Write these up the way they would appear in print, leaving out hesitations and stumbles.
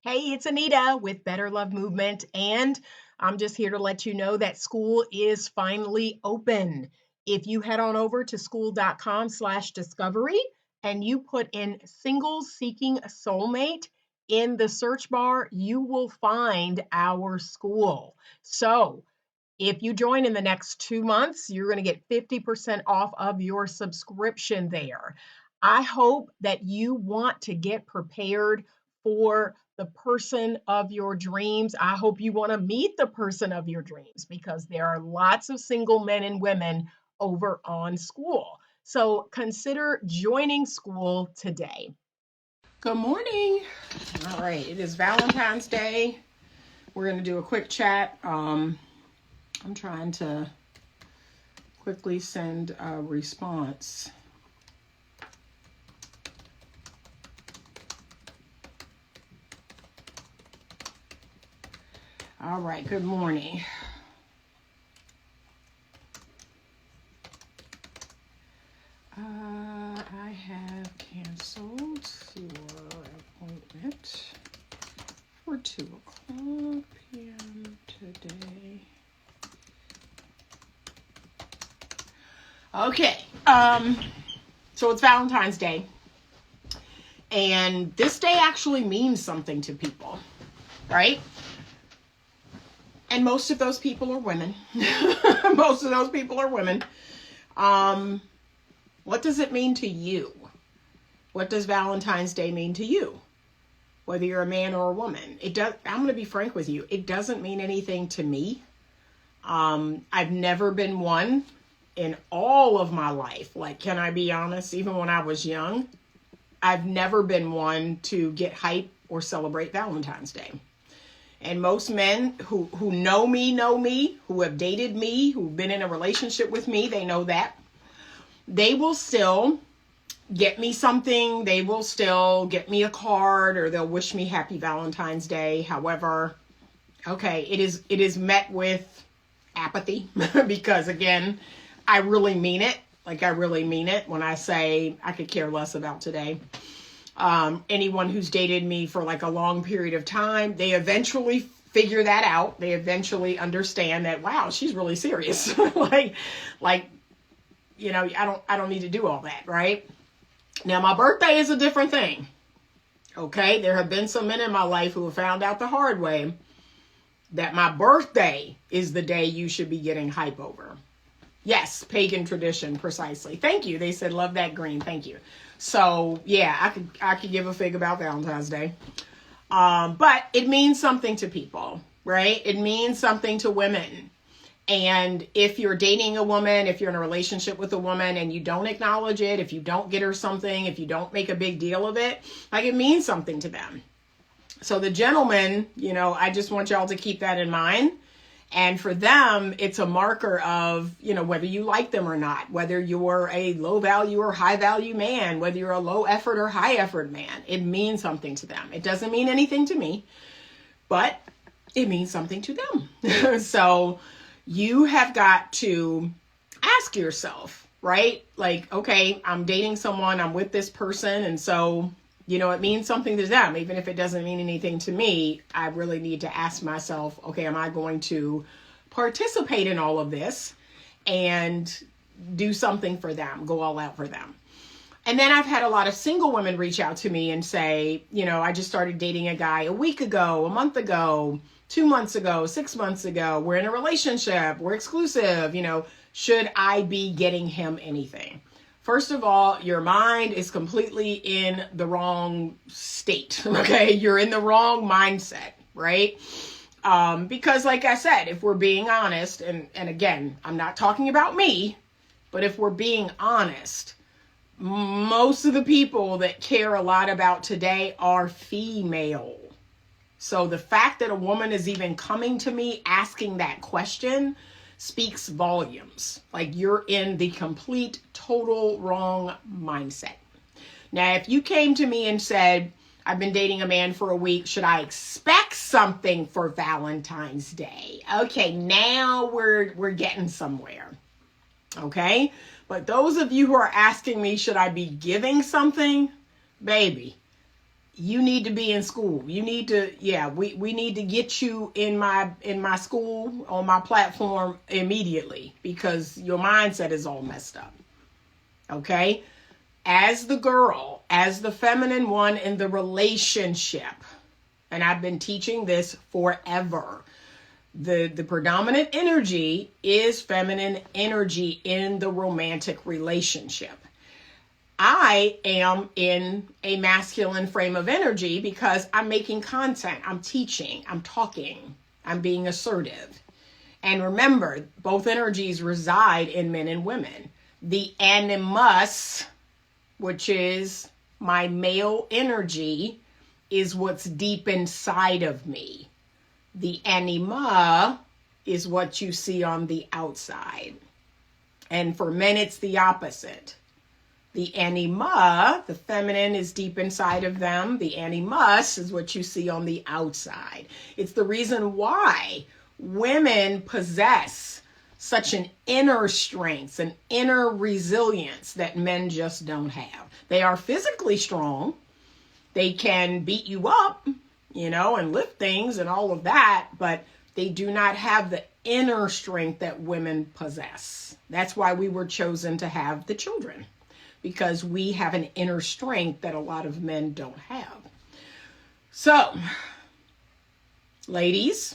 Hey, it's Anita with Better Love Movement, and I'm just here to let you know that school is finally open. If you head on over to skool.com/discovery and you put in singles seeking a soulmate in the search bar, you will find our school. So if you join in the next 2 months, you're going to get 50% off of your subscription there. I hope that you want to get prepared for the person of your dreams. I hope you want to meet the person of your dreams because there are lots of single men and women over on Skool. So consider joining Skool today. Good morning. All right, it is Valentine's Day. We're going to do a quick chat. I'm trying to quickly send a response. All right, good morning. I have canceled your appointment for 2:00 p.m. today. Okay, so it's Valentine's Day, and this day actually means something to people, right? And most of those people are women. Most of those people are women. What does it mean to you? What does Valentine's Day mean to you? Whether you're a man or a woman. I'm going to be frank with you. It doesn't mean anything to me. I've never been one in all of my life. Like, can I be honest? Even when I was young, I've never been one to get hype or celebrate Valentine's Day. And most men who know me, who have dated me, who've been in a relationship with me, they know that. They will still get me something. They will still get me a card, or they'll wish me happy Valentine's Day. However, okay, it is met with apathy because, again, I really mean it. Like, I really mean it when I say I could care less about today. Anyone who's dated me for like a long period of time, they eventually figure that out. They eventually understand that, wow, she's really serious. like, you know, I don't need to do all that, right? Now, my birthday is a different thing. Okay, there have been some men in my life who have found out the hard way that my birthday is the day you should be getting hype over. Yes, pagan tradition, precisely. Thank you. They said, love that green. Thank you. So, yeah, I could give a fig about Valentine's Day. But it means something to people, right? It means something to women. And if you're dating a woman, if you're in a relationship with a woman and you don't acknowledge it, if you don't get her something, if you don't make a big deal of it, like, it means something to them. So the gentlemen, you know, I just want y'all to keep that in mind. And for them, it's a marker of, you know, whether you like them or not, whether you're a low value or high value man, whether you're a low effort or high effort man, it means something to them. It doesn't mean anything to me, but it means something to them. So you have got to ask yourself, right? Like, okay, I'm dating someone, I'm with this person, and so, you know, it means something to them. Even if it doesn't mean anything to me, I really need to ask myself, okay, am I going to participate in all of this and do something for them, go all out for them? And then I've had a lot of single women reach out to me and say, you know, I just started dating a guy a week ago, a month ago, 2 months ago, 6 months ago. We're in a relationship. We're exclusive. You know, should I be getting him anything? First of all, your mind is completely in the wrong state, okay? You're in the wrong mindset, right? Because like I said, if we're being honest, and again, I'm not talking about me, but if we're being honest, most of the people that care a lot about today are female. So the fact that a woman is even coming to me asking that question speaks volumes. Like, you're in the complete, total wrong mindset. Now, if you came to me and said, I've been dating a man for a week, should I expect something for Valentine's Day? Okay, now we're getting somewhere. Okay? But those of you who are asking me, should I be giving something? Baby, you need to be in school. You need to, we need to get you in my school, on my platform immediately, because your mindset is all messed up. Okay? As the girl, as the feminine one in the relationship, and I've been teaching this forever, the predominant energy is feminine energy in the romantic relationship. I am in a masculine frame of energy because I'm making content, I'm teaching, I'm talking, I'm being assertive. And remember, both energies reside in men and women. The animus, which is my male energy, is what's deep inside of me. The anima is what you see on the outside. And for men, it's the opposite. The anima, the feminine, is deep inside of them. The animus is what you see on the outside. It's the reason why women possess such an inner strength, an inner resilience that men just don't have. They are physically strong. They can beat you up, and lift things and all of that, but they do not have the inner strength that women possess. That's why we were chosen to have the children, because we have an inner strength that a lot of men don't have. So, ladies,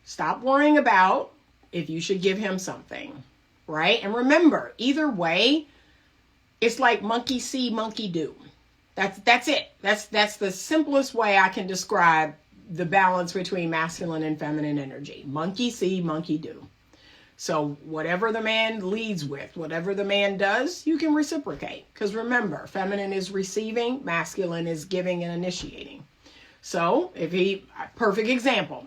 stop worrying about if you should give him something, right? And remember, either way, it's like monkey see, monkey do. That's it. That's the simplest way I can describe the balance between masculine and feminine energy. Monkey see, monkey do. So whatever the man leads with, whatever the man does, you can reciprocate. Because remember, feminine is receiving, masculine is giving and initiating. So perfect example.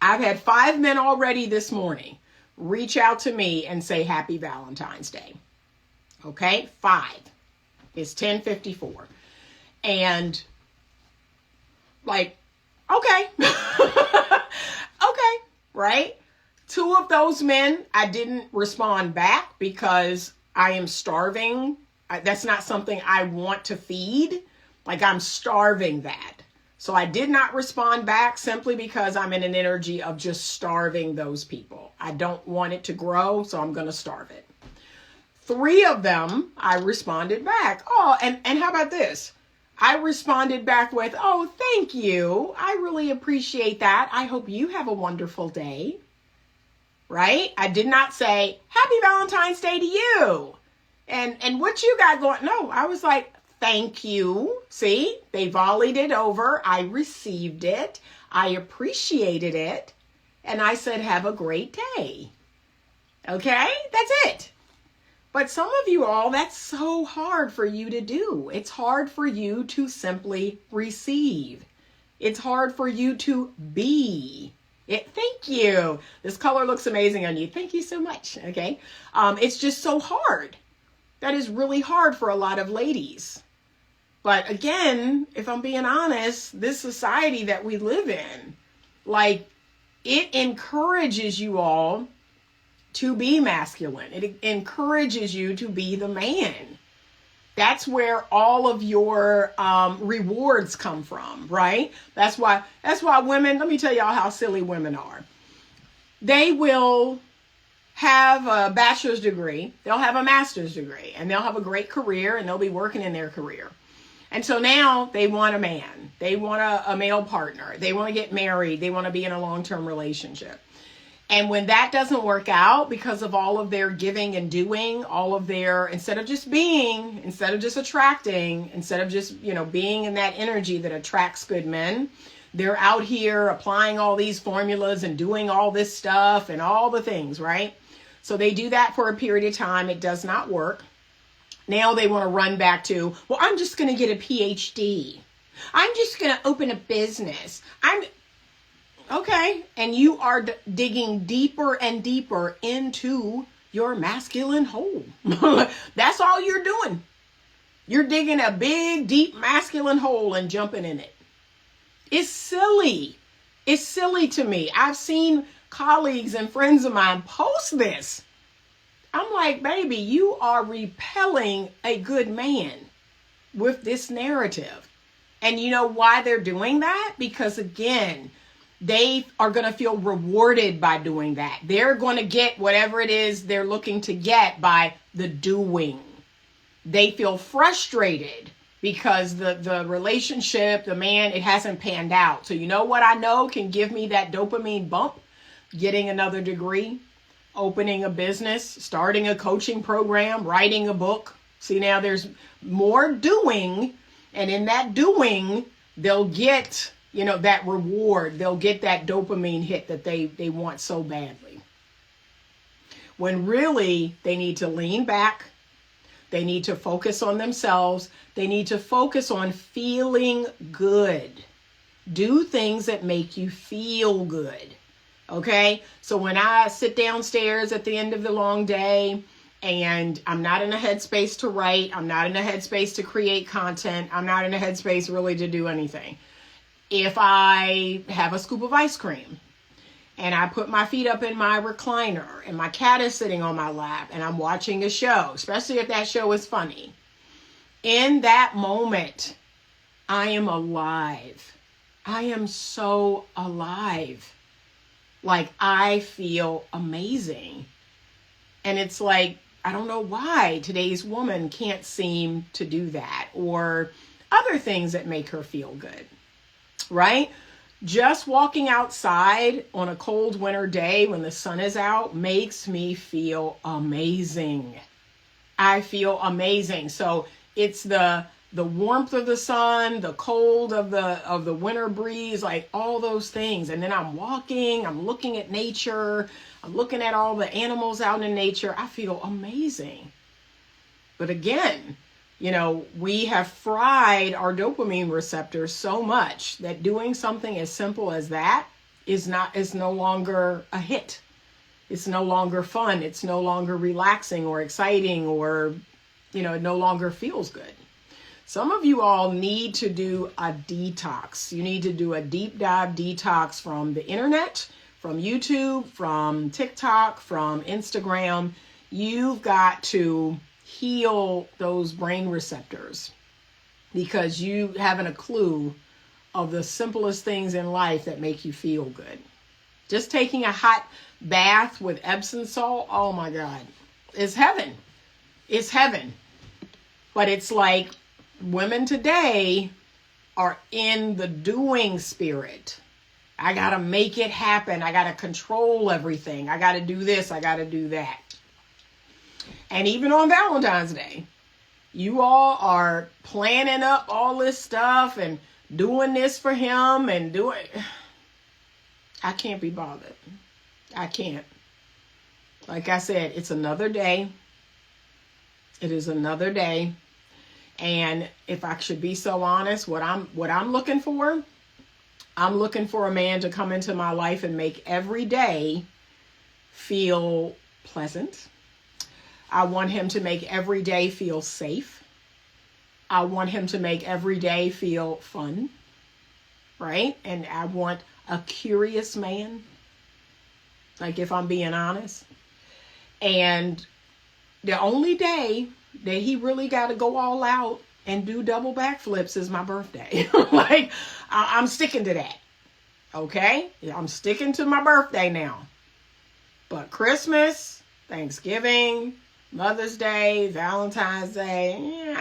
I've had 5 men already this morning reach out to me and say Happy Valentine's Day. Okay, 5. It's 10:54. And okay. Okay, right? 2 of those men, I didn't respond back because I am starving. That's not something I want to feed. I'm starving that. So I did not respond back simply because I'm in an energy of just starving those people. I don't want it to grow, so I'm going to starve it. 3 of them, I responded back. Oh, and how about this? I responded back with, oh, thank you. I really appreciate that. I hope you have a wonderful day. Right? I did not say, Happy Valentine's Day to you. And what you got going? No, I was like, thank you. See, they volleyed it over. I received it. I appreciated it. And I said, have a great day. Okay? That's it. But some of you all, that's so hard for you to do. It's hard for you to simply receive. It's hard for you to be. Thank you. This color looks amazing on you. Thank you so much. Okay. It's just so hard. That is really hard for a lot of ladies. But again, if I'm being honest, this society that we live in, it encourages you all to be masculine. It encourages you to be the man. That's where all of your rewards come from, right? That's why women, let me tell y'all how silly women are. They will have a bachelor's degree, they'll have a master's degree, and they'll have a great career, and they'll be working in their career. And so now they want a man. They want a male partner. They want to get married. They want to be in a long-term relationship. And when that doesn't work out because of all of their giving and doing, all of their, instead of just attracting, instead of just, being in that energy that attracts good men, they're out here applying all these formulas and doing all this stuff and all the things, right? So they do that for a period of time. It does not work. Now they want to run back to, well, I'm just going to get a PhD. I'm just going to open a business. Okay, and you are digging deeper and deeper into your masculine hole. That's all you're doing. You're digging a big, deep masculine hole and jumping in it. It's silly. It's silly to me. I've seen colleagues and friends of mine post this. I'm like, baby, you are repelling a good man with this narrative. And you know why they're doing that? Because again, they are going to feel rewarded by doing that. They're going to get whatever it is they're looking to get by the doing. They feel frustrated because the relationship, the man, it hasn't panned out. So you know what I know can give me that dopamine bump? Getting another degree, opening a business, starting a coaching program, writing a book. See, now there's more doing, and in that doing, they'll get, that reward. They'll get that dopamine hit that they want so badly. When really they need to lean back. They need to focus on themselves. They need to focus on feeling good. Do things that make you feel good. Okay? So when I sit downstairs at the end of the long day and I'm not in a headspace to write, I'm not in a headspace to create content, I'm not in a headspace really to do anything. If I have a scoop of ice cream and I put my feet up in my recliner and my cat is sitting on my lap and I'm watching a show, especially if that show is funny, in that moment, I am alive. I am so alive. Like, I feel amazing. And it's like, I don't know why today's woman can't seem to do that, or other things that make her feel good, right? Just walking outside on a cold winter day when the sun is out makes me feel amazing. I feel amazing. So it's the warmth of the sun, the cold of the winter breeze, like all those things. And then I'm walking, I'm looking at nature, I'm looking at all the animals out in nature. I feel amazing. But again, we have fried our dopamine receptors so much that doing something as simple as that is no longer a hit. It's no longer fun. It's no longer relaxing or exciting, or, it no longer feels good. Some of you all need to do a detox. You need to do a deep dive detox from the internet, from YouTube, from TikTok, from Instagram. You've got to heal those brain receptors because you haven't a clue of the simplest things in life that make you feel good. Just taking a hot bath with Epsom salt, oh my God, it's heaven. It's heaven. But it's like women today are in the doing spirit. I got to make it happen. I got to control everything. I got to do this. I got to do that. And even on Valentine's Day, you all are planning up all this stuff and doing this for him and doing... I can't be bothered. I can't. Like I said, it's another day. It is another day. And if I should be so honest, what I'm looking for, I'm looking for a man to come into my life and make every day feel pleasant. I want him to make every day feel safe. I want him to make every day feel fun, right? And I want a curious man, like if I'm being honest. And the only day that he really got to go all out and do double backflips is my birthday. Like, I'm sticking to that. Okay? I'm sticking to my birthday now. But Christmas, Thanksgiving, Mother's Day, Valentine's Day,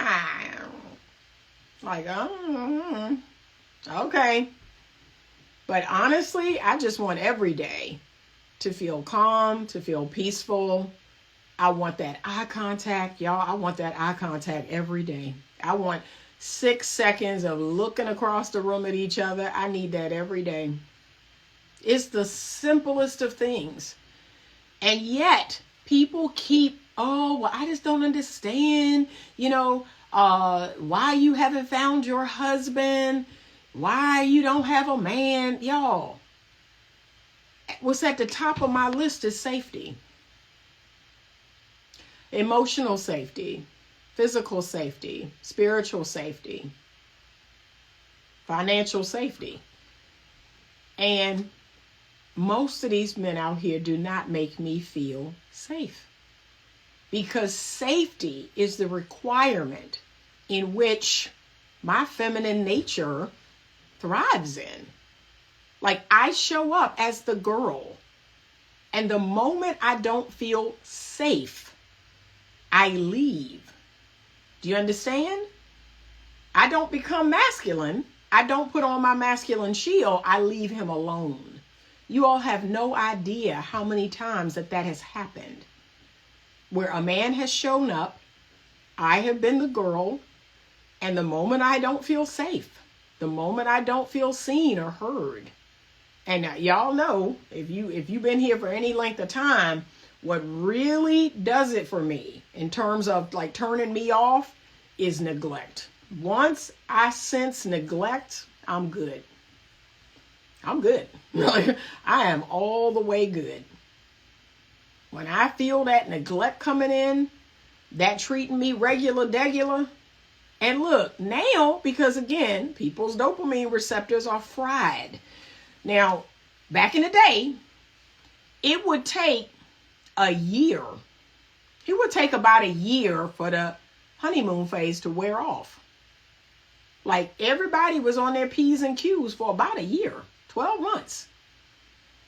okay. But honestly, I just want every day to feel calm, to feel peaceful. I want that eye contact, y'all. I want that eye contact every day. I want 6 seconds of looking across the room at each other. I need that every day. It's the simplest of things. And yet, people keep, I just don't understand, why you haven't found your husband, why you don't have a man. Y'all, what's at the top of my list is safety. Emotional safety, physical safety, spiritual safety, financial safety. And most of these men out here do not make me feel safe, because safety is the requirement in which my feminine nature thrives in. Like, I show up as the girl. And the moment I don't feel safe, I leave. Do you understand? I don't become masculine. I don't put on my masculine shield. I leave him alone. You all have no idea how many times that has happened. Where a man has shown up, I have been the girl, and the moment I don't feel safe, the moment I don't feel seen or heard, and y'all know, if you've been here for any length of time, what really does it for me in terms of like turning me off is neglect. Once I sense neglect, I'm good. I'm good. I am all the way good. When I feel that neglect coming in, that treating me regular, and look, now, because again, people's dopamine receptors are fried. Now, back in the day, it would take a year. It would take about a year for the honeymoon phase to wear off. Like, everybody was on their P's and Q's for about a year, 12 months.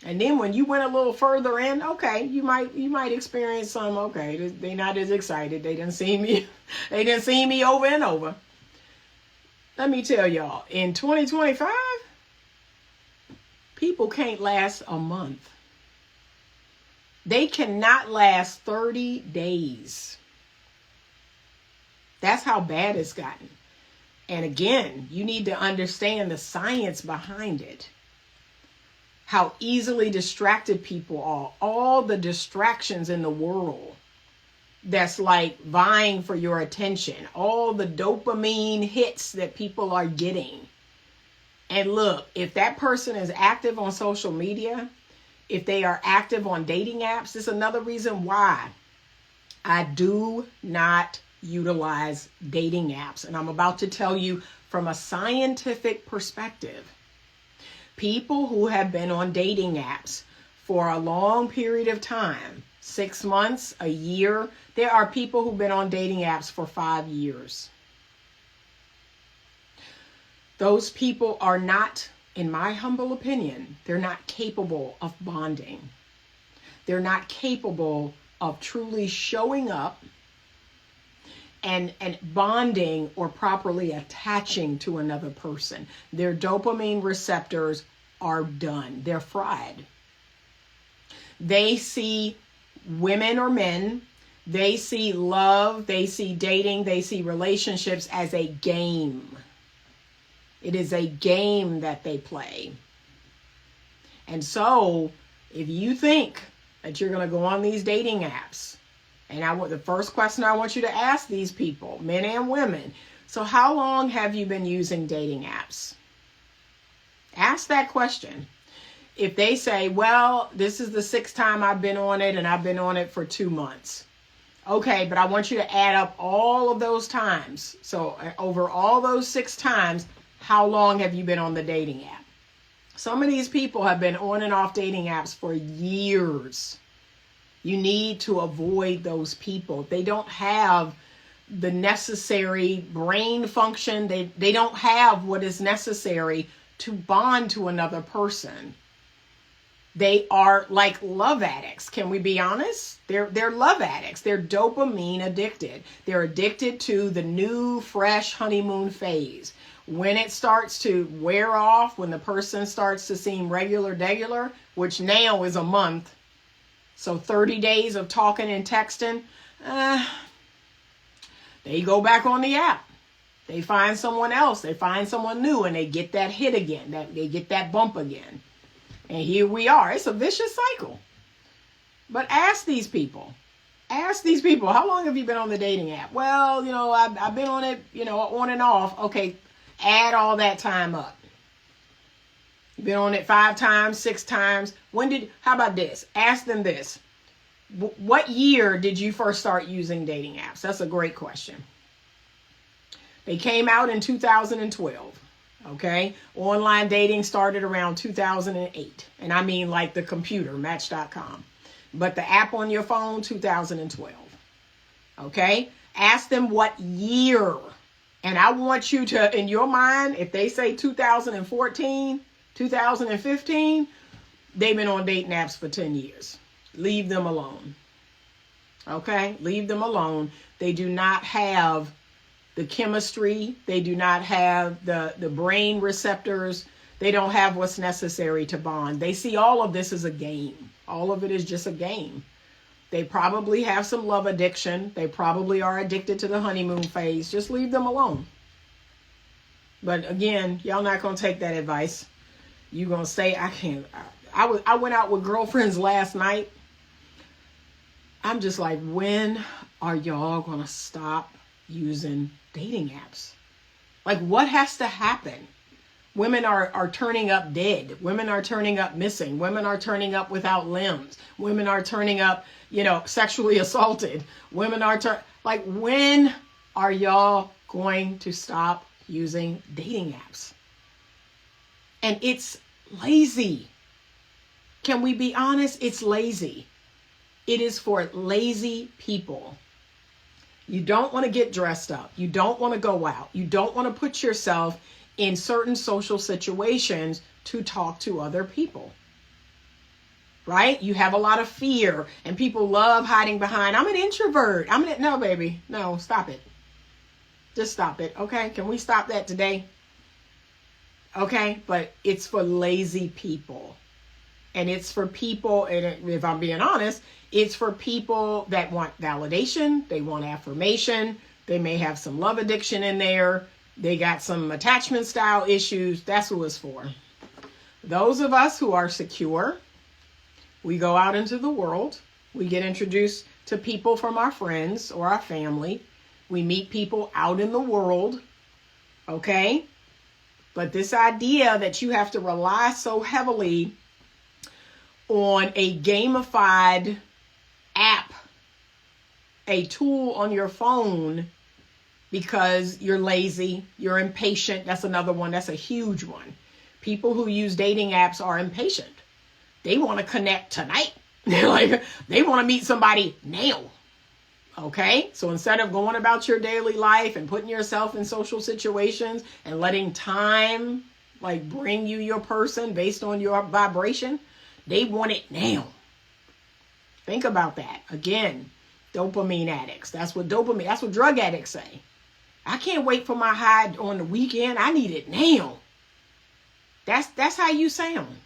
And then when you went a little further in, okay, you might experience some, okay, they're not as excited. They didn't see me over and over. Let me tell y'all, in 2025, people can't last a month. They cannot last 30 days. That's how bad it's gotten. And again, you need to understand the science behind it. How easily distracted people are. All the distractions in the world that's like vying for your attention. All the dopamine hits that people are getting. And look, if that person is active on social media, if they are active on dating apps, this is another reason why I do not utilize dating apps. And I'm about to tell you from a scientific perspective. People who have been on dating apps for a long period of time, 6 months, a year. There are people who've been on dating apps for 5 years. Those people are not, in my humble opinion, they're not capable of bonding. They're not capable of truly showing up and bonding or properly attaching to another person. Their dopamine receptors are done. They're fried. They see women or men, they see love, they see dating, they see relationships as a game. It is a game that they play. And so, if you think that you're going to go on these dating apps, and the first question I want you to ask these people, men and women, so how long have you been using dating apps? Ask that question. If they say, well, this is the 6th time I've been on it and I've been on it for 2 months. Okay, but I want you to add up all of those times. So over all those 6 times, how long have you been on the dating app? Some of these people have been on and off dating apps for years. You need to avoid those people. They don't have the necessary brain function. They don't have what is necessary to bond to another person. They are like love addicts. Can we be honest? They're love addicts. They're dopamine addicted. They're addicted to the new, fresh honeymoon phase. When it starts to wear off, when the person starts to seem regular, which now is a month, so 30 days of talking and texting, they go back on the app. They find someone else. They find someone new, and they get that hit again. They get that bump again. And here we are. It's a vicious cycle. But ask these people, how long have you been on the dating app? Well, I've been on it, on and off. Okay, add all that time up. You've been on it 5 times, 6 times. How about this? Ask them this. What year did you first start using dating apps? That's a great question. They came out in 2012. Okay. Online dating started around 2008. And I mean like the computer, Match.com. But the app on your phone, 2012. Okay. Ask them what year And I want you to, in your mind, if they say 2014, 2015, they've been on dating apps for 10 years. Leave them alone. Okay? Leave them alone. They do not have the chemistry. They do not have the brain receptors. They don't have what's necessary to bond. They see all of this as a game. All of it is just a game. They probably have some love addiction. They probably are addicted to the honeymoon phase. Just leave them alone. But again, y'all not going to take that advice. You're going to say, I can't. I went out with girlfriends last night. I'm just like, when are y'all going to stop using dating apps? Like, what has to happen? Women are turning up dead. Women are turning up missing. Women are turning up without limbs. Women are turning up, sexually assaulted. Women are like, when are y'all going to stop using dating apps? And it's lazy. Can we be honest? It's lazy. It is for lazy people. You don't want to get dressed up. You don't want to go out. You don't want to put yourself in certain social situations to talk to other people. Right? You have a lot of fear, and people love hiding behind, I'm an introvert. No, baby. No, stop it. Just stop it. Okay? Can we stop that today? Okay? But it's for lazy people. And it's for people, and if I'm being honest, it's for people that want validation. They want affirmation. They may have some love addiction in there. They got some attachment style issues. That's who it's for. Those of us who are secure, we go out into the world. We get introduced to people from our friends or our family. We meet people out in the world. Okay? But this idea that you have to rely so heavily on a gamified app, a tool on your phone, because you're lazy, you're impatient. That's another one. That's a huge one. People who use dating apps are impatient. They want to connect tonight. They want to meet somebody now. Okay? So instead of going about your daily life and putting yourself in social situations and letting time bring you your person based on your vibration, they want it now. Think about that. Again, dopamine addicts. That's what drug addicts say. I can't wait for my high on the weekend. I need it now. That's how you sound.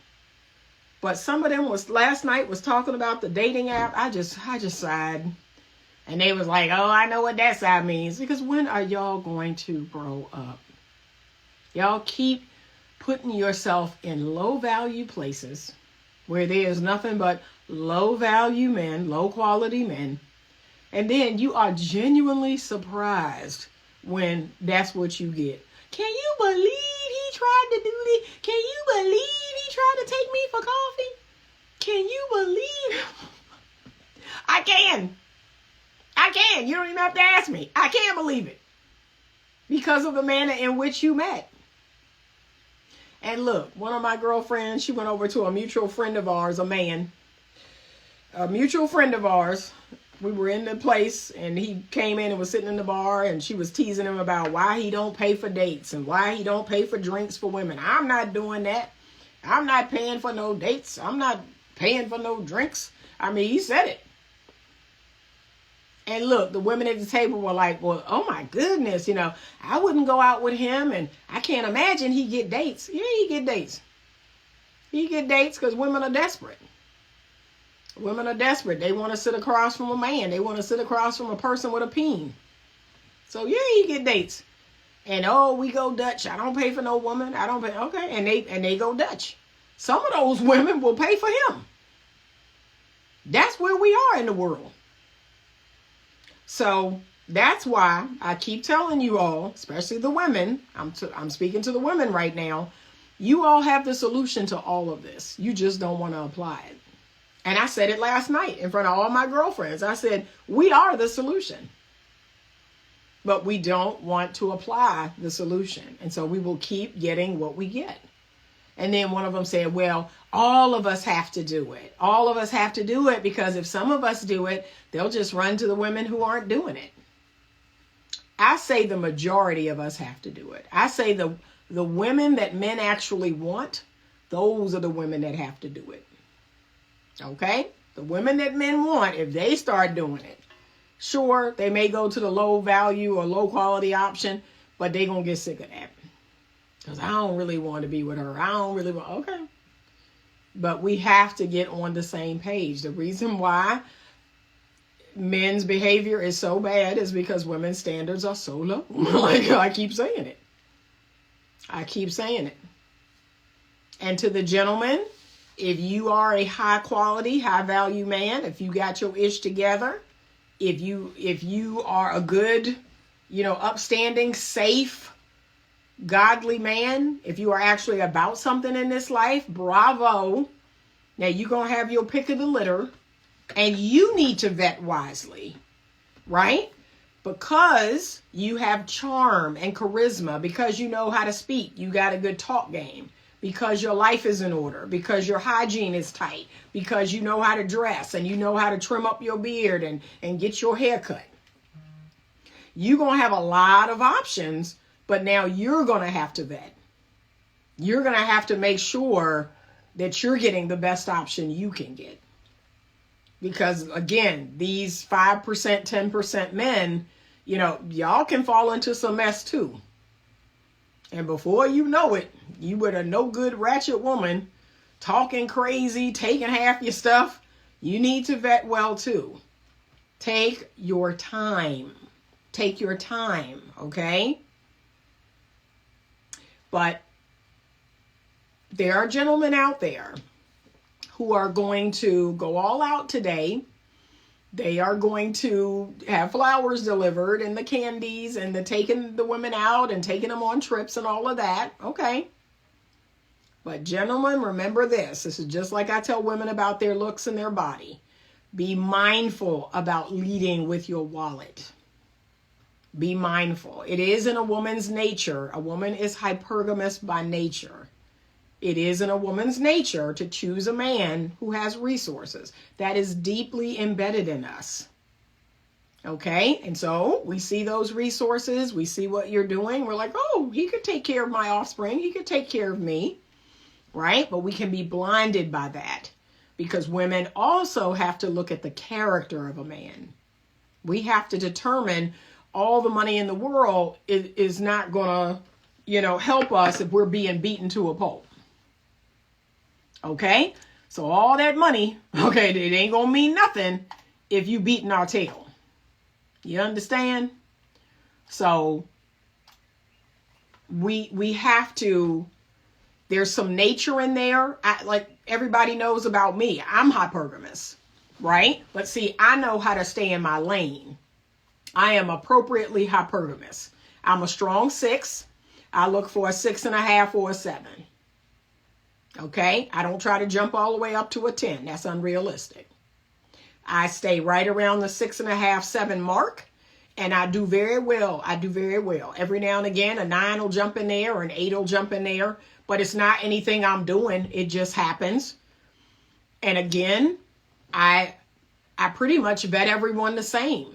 But some of them last night was talking about the dating app. I just sighed. And they was like, oh, I know what that sigh means. Because when are y'all going to grow up? Y'all keep putting yourself in low value places where there's nothing but low value men, low quality men. And then you are genuinely surprised when that's what you get. Can you believe he tried to do this? Can you believe he tried to take me for coffee? Can you believe? I can. You don't even have to ask me. I can't believe it. Because of the manner in which you met. And look, one of my girlfriends, she went over to a mutual friend of ours, a man. A mutual friend of ours. We were in the place and he came in and was sitting in the bar and she was teasing him about why he don't pay for dates and why he don't pay for drinks for women. I'm not doing that. I'm not paying for no dates. I'm not paying for no drinks. I mean, he said it. And look, the women at the table were like, well, oh my goodness, I wouldn't go out with him and I can't imagine he get dates. Yeah, he get dates. He get dates because women are desperate. Women are desperate. They want to sit across from a man. They want to sit across from a person with a peen. So yeah, he get dates. And we go Dutch. I don't pay for no woman. I don't pay. Okay. And they go Dutch. Some of those women will pay for him. That's where we are in the world. So that's why I keep telling you all, especially the women, I'm speaking to the women right now. You all have the solution to all of this. You just don't want to apply it. And I said it last night in front of all my girlfriends. I said, we are the solution. But we don't want to apply the solution. And so we will keep getting what we get. And then one of them said, well, all of us have to do it. All of us have to do it because if some of us do it, they'll just run to the women who aren't doing it. I say the majority of us have to do it. I say the women that men actually want, those are the women that have to do it. Okay? The women that men want, if they start doing it, sure, they may go to the low value or low quality option, but they going to get sick of that. Because I don't really want to be with her. I don't really want, okay. But we have to get on the same page. The reason why men's behavior is so bad is because women's standards are so low. Like, I keep saying it. I keep saying it. And to the gentlemen, if you are a high quality, high value man, if you got your ish together, if you are a good, upstanding, safe, godly man, if you are actually about something in this life, bravo. Now you're going to have your pick of the litter, and you need to vet wisely, right? Because you have charm and charisma, because you know how to speak, you got a good talk game, because your life is in order, because your hygiene is tight, because you know how to dress and you know how to trim up your beard and get your hair cut. You're going to have a lot of options, but now you're going to have to vet. You're going to have to make sure that you're getting the best option you can get. Because again, these 5%, 10% men, y'all can fall into some mess too. And before you know it, you with a no good ratchet woman talking crazy, taking half your stuff. You need to vet well too. Take your time. Take your time, okay? But there are gentlemen out there who are going to go all out today. They are going to have flowers delivered and the candies and the taking the women out and taking them on trips and all of that. Okay. But gentlemen, remember this. This is just like I tell women about their looks and their body. Be mindful about leading with your wallet. Be mindful. It is in a woman's nature. A woman is hypergamous by nature. It is in a woman's nature to choose a man who has resources. That is deeply embedded in us. Okay? And so we see those resources. We see what you're doing. We're like, oh, he could take care of my offspring. He could take care of me. Right? But we can be blinded by that because women also have to look at the character of a man. We have to determine all the money in the world is not going to, help us if we're being beaten to a pulp. Okay? So all that money, okay, it ain't going to mean nothing if you beating our tail. You understand? So we have to, there's some nature in there. Like everybody knows about me. I'm hypergamous, right? But see, I know how to stay in my lane. I am appropriately hypergamous. I'm a strong 6. I look for a 6.5 or a 7. Okay? I don't try to jump all the way up to a 10. That's unrealistic. I stay right around the 6.5, 7 mark, and I do very well. Every now and again, a 9 will jump in there or an 8 will jump in there, but it's not anything I'm doing. It just happens. And again, I pretty much vet everyone the same.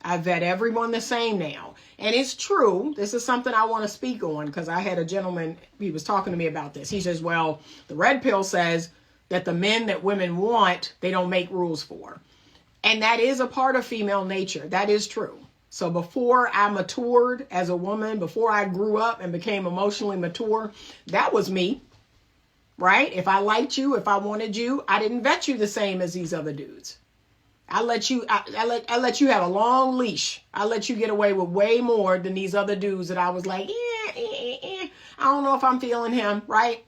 I vet everyone the same now. And it's true. This is something I want to speak on because I had a gentleman, he was talking to me about this. He says, well, the red pill says that the men that women want, they don't make rules for. And that is a part of female nature. That is true. So before I matured as a woman, before I grew up and became emotionally mature, that was me, right? If I liked you, if I wanted you, I didn't vet you the same as these other dudes. I let you have a long leash. I let you get away with way more than these other dudes that I was like, I don't know if I'm feeling him, right?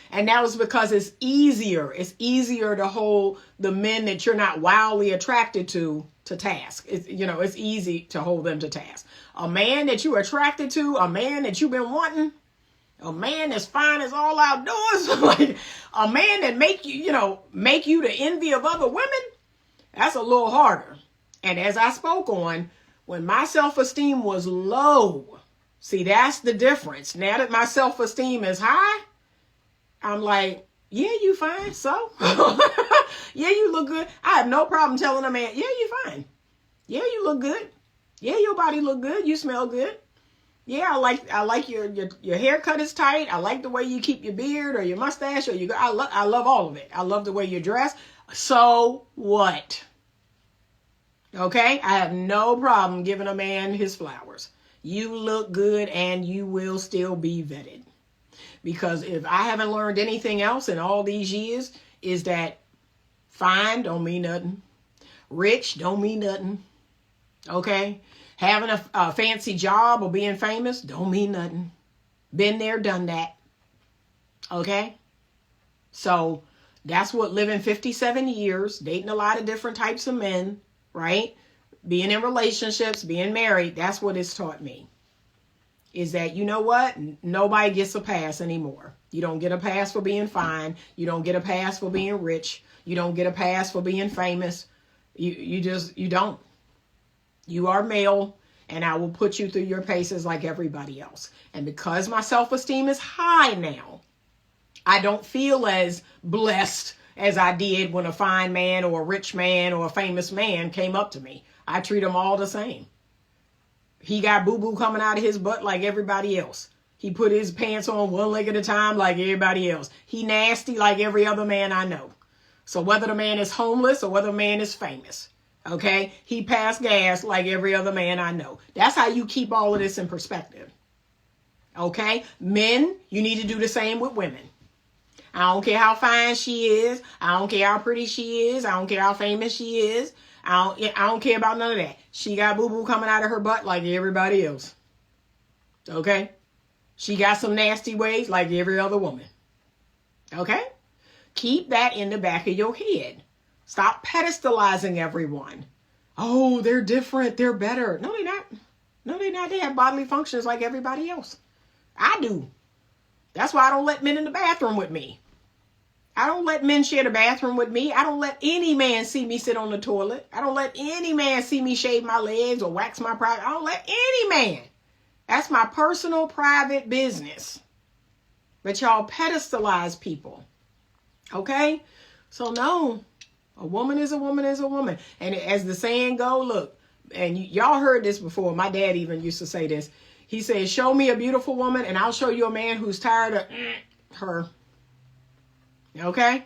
And that was because it's easier. It's easier to hold the men that you're not wildly attracted to task. It's easy to hold them to task. A man that you're attracted to, a man that you've been wanting, a man that's fine as all outdoors, like a man that make you the envy of other women. That's a little harder. And as I spoke on, when my self-esteem was low, see, that's the difference. Now that my self-esteem is high, I'm like, yeah, you fine. So, yeah, you look good. I have no problem telling a man, yeah, you fine. Yeah, you look good. Yeah, your body look good. You smell good. Yeah, I like your haircut is tight. I like the way you keep your beard or your mustache or I love all of it. I love the way you dress. So what? Okay? I have no problem giving a man his flowers. You look good and you will still be vetted. Because if I haven't learned anything else in all these years, is that fine don't mean nothing. Rich don't mean nothing. Okay? Having a fancy job or being famous don't mean nothing. Been there, done that. Okay? So that's what living 57 years, dating a lot of different types of men, right? Being in relationships, being married, that's what it's taught me. Is that, you know what? Nobody gets a pass anymore. You don't get a pass for being fine. You don't get a pass for being rich. You don't get a pass for being famous. You don't. You are male, and I will put you through your paces like everybody else. And because my self-esteem is high now, I don't feel as blessed as I did when a fine man or a rich man or a famous man came up to me. I treat them all the same. He got boo-boo coming out of his butt like everybody else. He put his pants on one leg at a time like everybody else. He nasty like every other man I know. So whether the man is homeless or whether the man is famous, okay, he passed gas like every other man I know. That's how you keep all of this in perspective. Okay, men, you need to do the same with women. I don't care how fine she is. I don't care how pretty she is. I don't care how famous she is. I don't care about none of that. She got boo-boo coming out of her butt like everybody else. Okay? She got some nasty ways like every other woman. Okay? Keep that in the back of your head. Stop pedestalizing everyone. Oh, they're different. They're better. No, they're not. No, they're not. They have bodily functions like everybody else. I do. That's why I don't let men in the bathroom with me. I don't let men share the bathroom with me. I don't let any man see me sit on the toilet. I don't let any man see me shave my legs or wax my private. I don't let any man. That's my personal private business. But y'all pedestalize people. Okay? So no, a woman is a woman is a woman. And as the saying go, look, and y'all heard this before. My dad even used to say this. He said, show me a beautiful woman and I'll show you a man who's tired of her. Okay?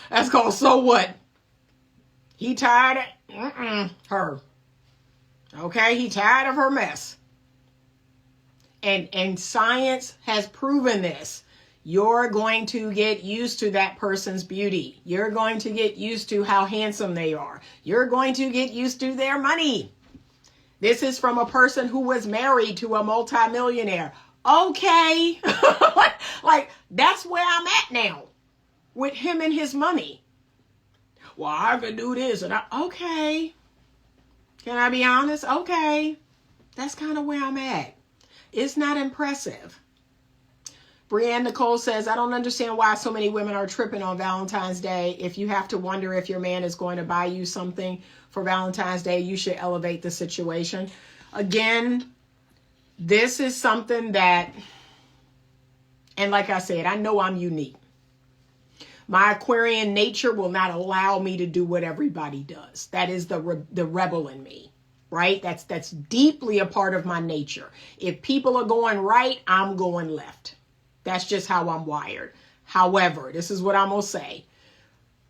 That's called so what? He tired of her. Okay? He tired of her mess. And science has proven this. You're going to get used to that person's beauty. You're going to get used to how handsome they are. You're going to get used to their money. This is from a person who was married to a multimillionaire. Okay. like, that's where I'm at now. With him and his money. Well, I could do this. Okay. Can I be honest? Okay. That's kind of where I'm at. It's not impressive. Brianne Nicole says, I don't understand why so many women are tripping on Valentine's Day. If you have to wonder if your man is going to buy you something for Valentine's Day, you should elevate the situation. Again, this is something that, and like I said, I know I'm unique. My Aquarian nature will not allow me to do what everybody does. That is the rebel in me, right? That's deeply a part of my nature. If people are going right, I'm going left. That's just how I'm wired. However, this is what I'm going to say.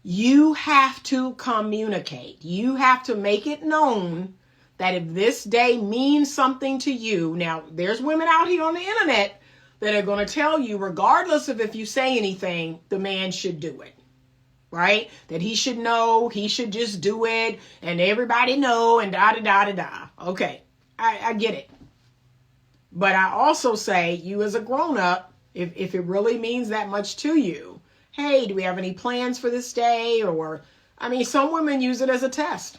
You have to communicate. You have to make it known that if this day means something to you. Now, there's women out here on the internet that are going to tell you, regardless of if you say anything, the man should do it, right? That he should know, he should just do it, and everybody know, and da-da-da-da-da. Okay, I get it. But I also say, you as a grown-up, if it really means that much to you, hey, do we have any plans for this day? Or, I mean, some women use it as a test.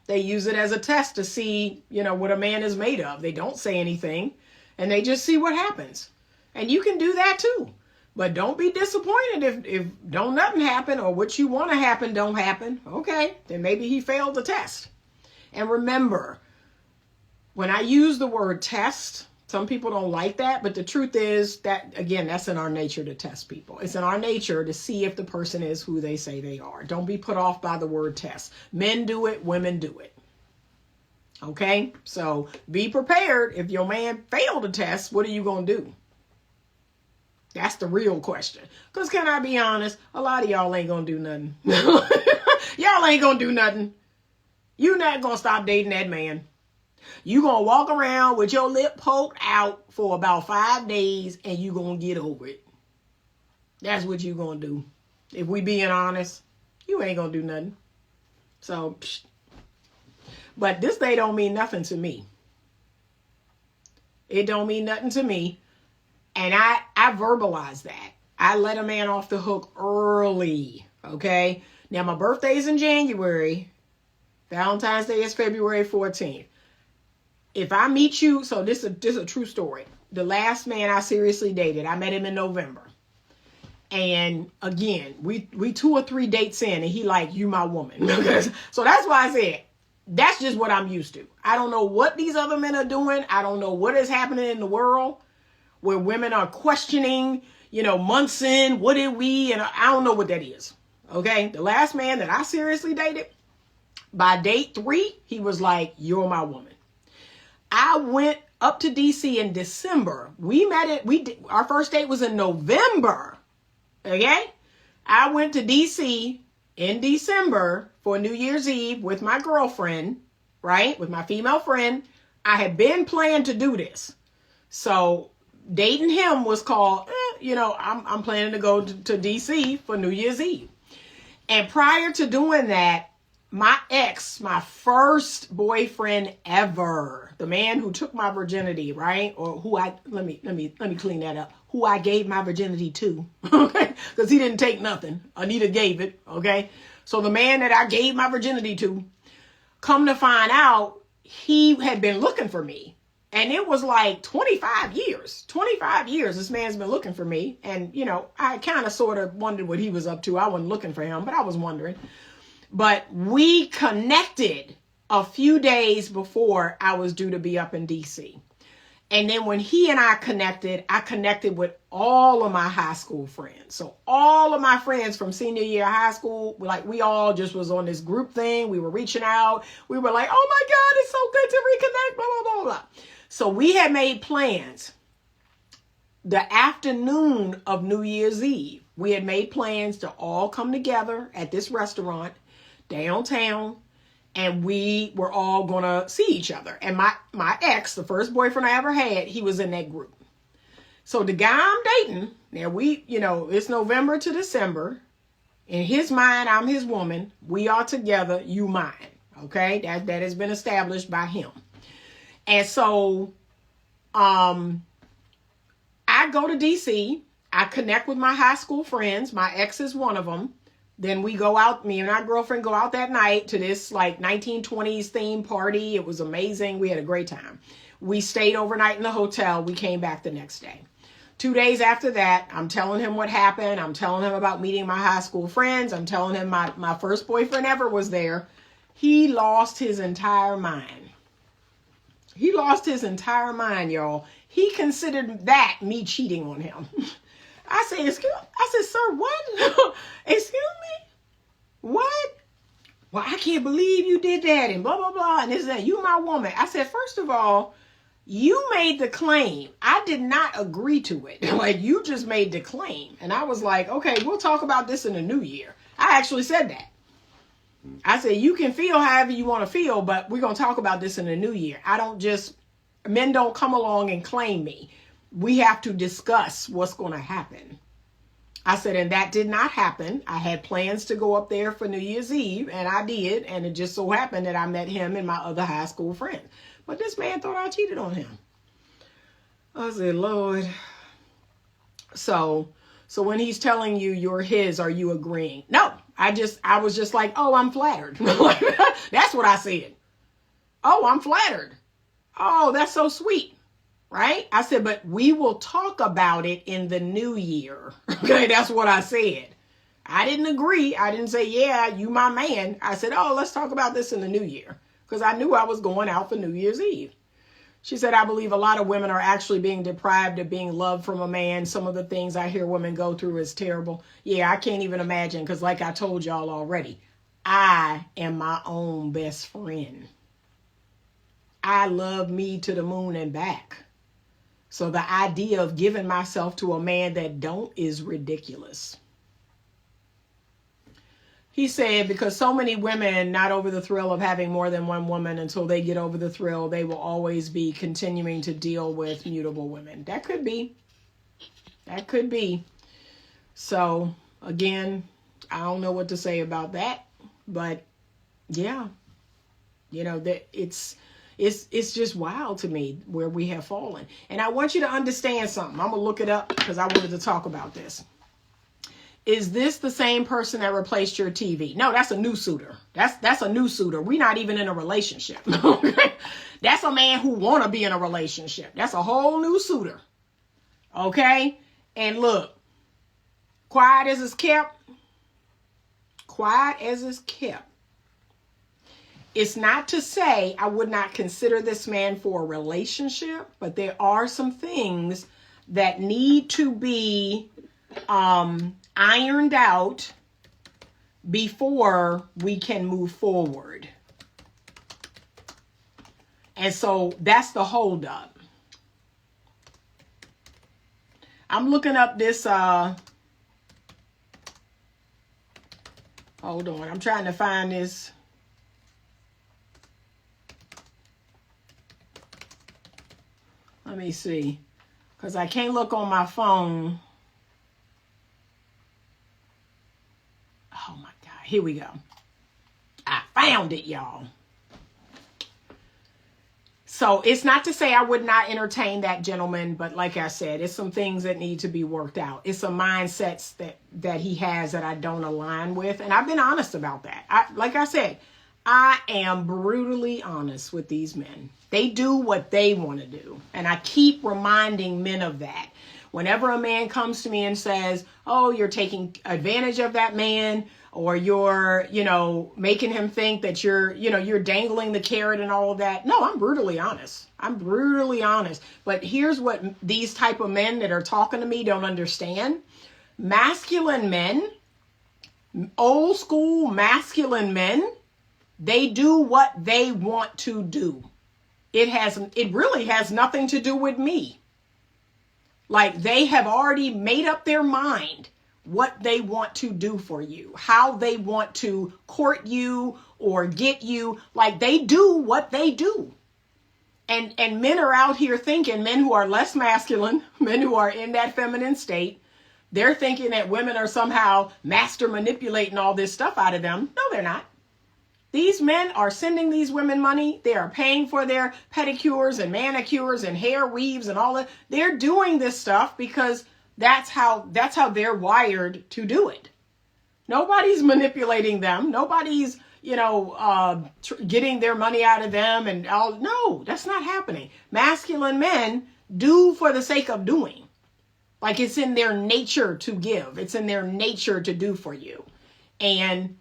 They use it as a test to see, what a man is made of. They don't say anything. And they just see what happens. And you can do that too. But don't be disappointed if don't nothing happen or what you want to happen don't happen. Okay, then maybe he failed the test. And remember, when I use the word test, some people don't like that. But the truth is that, again, that's in our nature to test people. It's in our nature to see if the person is who they say they are. Don't be put off by the word test. Men do it, women do it. Okay, so be prepared. If your man failed the test, what are you going to do? That's the real question. Because can I be honest? A lot of y'all ain't going to do nothing. Y'all ain't going to do nothing. You're not going to stop dating that man. You're going to walk around with your lip poked out for about 5 days and you're going to get over it. That's what you're going to do. If we being honest, you ain't going to do nothing. So, but this day don't mean nothing to me. It don't mean nothing to me. And I verbalize that. I let a man off the hook early. Okay. Now my birthday's in January. Valentine's Day is February 14th. If I meet you, so this is a true story. The last man I seriously dated, I met him in November. And again, we 2 or 3 dates in and he like, you my woman. So that's why I said, that's just what I'm used to. I don't know what these other men are doing. I don't know what is happening in the world where women are questioning, months in, what did we, and I don't know what that is. Okay. The last man that I seriously dated, by date 3, he was like, you're my woman. I went up to DC in December. We met our first date was in November. Okay. I went to DC in December for New Year's Eve with my girlfriend, right? With my female friend. I had been planning to do this. So dating him was called, I'm planning to go to DC for New Year's Eve. And prior to doing that, my ex, my first boyfriend ever, the man who took my virginity, right? Or let me clean that up. Who I gave my virginity to, okay? Because he didn't take nothing. Anita gave it, okay? So the man that I gave my virginity to, come to find out, he had been looking for me. And it was like 25 years. 25 years this man's been looking for me. And, I kind of sort of wondered what he was up to. I wasn't looking for him, but I was wondering. But we connected a few days before I was due to be up in DC. And then when he and I connected with all of my high school friends. So all of my friends from senior year high school, we all just was on this group thing. We were reaching out. We were like, oh my God, it's so good to reconnect, blah, blah, blah, blah. So we had made plans. The afternoon of New Year's Eve, we had made plans to all come together at this restaurant downtown. And we were all going to see each other. And my ex, the first boyfriend I ever had, he was in that group. So the guy I'm dating, now it's November to December. In his mind, I'm his woman. We are together, you mine. Okay? That has been established by him. And so I go to DC. I connect with my high school friends. My ex is one of them. Then we go out, me and my girlfriend go out that night to this 1920s theme party. It was amazing. We had a great time. We stayed overnight in the hotel. We came back the next day. 2 days after that, I'm telling him what happened. I'm telling him about meeting my high school friends. I'm telling him my first boyfriend ever was there. He lost his entire mind. He lost his entire mind, y'all. He considered that me cheating on him. I said, sir, what? Excuse me? What? Well, I can't believe you did that and blah, blah, blah. And this and that. You my woman. I said, first of all, you made the claim. I did not agree to it. You just made the claim. And I was like, okay, we'll talk about this in the new year. I actually said that. I said, you can feel however you want to feel, but we're going to talk about this in the new year. Men don't come along and claim me. We have to discuss what's going to happen. I said, and that did not happen. I had plans to go up there for New Year's Eve, and I did. And it just so happened that I met him and my other high school friend. But this man thought I cheated on him. I said, Lord. So when he's telling you you're his, are you agreeing? No, I was just like, oh, I'm flattered. That's what I said. Oh, I'm flattered. Oh, that's so sweet. Right? I said, but we will talk about it in the new year. Okay, that's what I said. I didn't agree. I didn't say, yeah, you my man. I said, oh, let's talk about this in the new year. Because I knew I was going out for New Year's Eve. She said, I believe a lot of women are actually being deprived of being loved from a man. Some of the things I hear women go through is terrible. Yeah, I can't even imagine. Because like I told y'all already, I am my own best friend. I love me to the moon and back. So the idea of giving myself to a man that don't is ridiculous. He said, because so many women not over the thrill of having more than one woman, until they get over the thrill, they will always be continuing to deal with mutable women. That could be. That could be. So again, I don't know what to say about that, but yeah, you know, that it's just wild to me where we have fallen. And I want you to understand something. I'm gonna look it up because I wanted to talk about this. Is this the same person that replaced your TV? No, that's a new suitor. That's a new suitor. We're not even in a relationship. Okay? That's a man who want to be in a relationship. That's a whole new suitor. Okay? And look, quiet as it's kept. Quiet as it's kept. It's not to say I would not consider this man for a relationship, but there are some things that need to be ironed out before we can move forward. And so that's the holdup. I'm looking up this, hold on, I'm trying to find this. Let me see, because I can't look on my phone. Oh my God, here we go. I found it, y'all. So it's not to say I would not entertain that gentleman, but like I said, it's some things that need to be worked out. It's some mindsets that he has that I don't align with. And I've been honest about that. Like I said, I am brutally honest with these men. They do what they want to do. And I keep reminding men of that. Whenever a man comes to me and says, oh, you're taking advantage of that man, or you're, making him think that you're dangling the carrot and all of that. No, I'm brutally honest. I'm brutally honest. But here's what these type of men that are talking to me don't understand. Masculine men, old school masculine men, they do what they want to do. It really has nothing to do with me. Like, they have already made up their mind what they want to do for you, how they want to court you or get you. Like, they do what they do. And men are out here thinking, men who are less masculine, men who are in that feminine state, they're thinking that women are somehow master manipulating all this stuff out of them. No, they're not. These men are sending these women money. They are paying for their pedicures and manicures and hair weaves and all that. They're doing this stuff because that's how they're wired to do it. Nobody's manipulating them. Nobody's, getting their money out of them and all. No, that's not happening. Masculine men do for the sake of doing. Like, it's in their nature to give. It's in their nature to do for you. And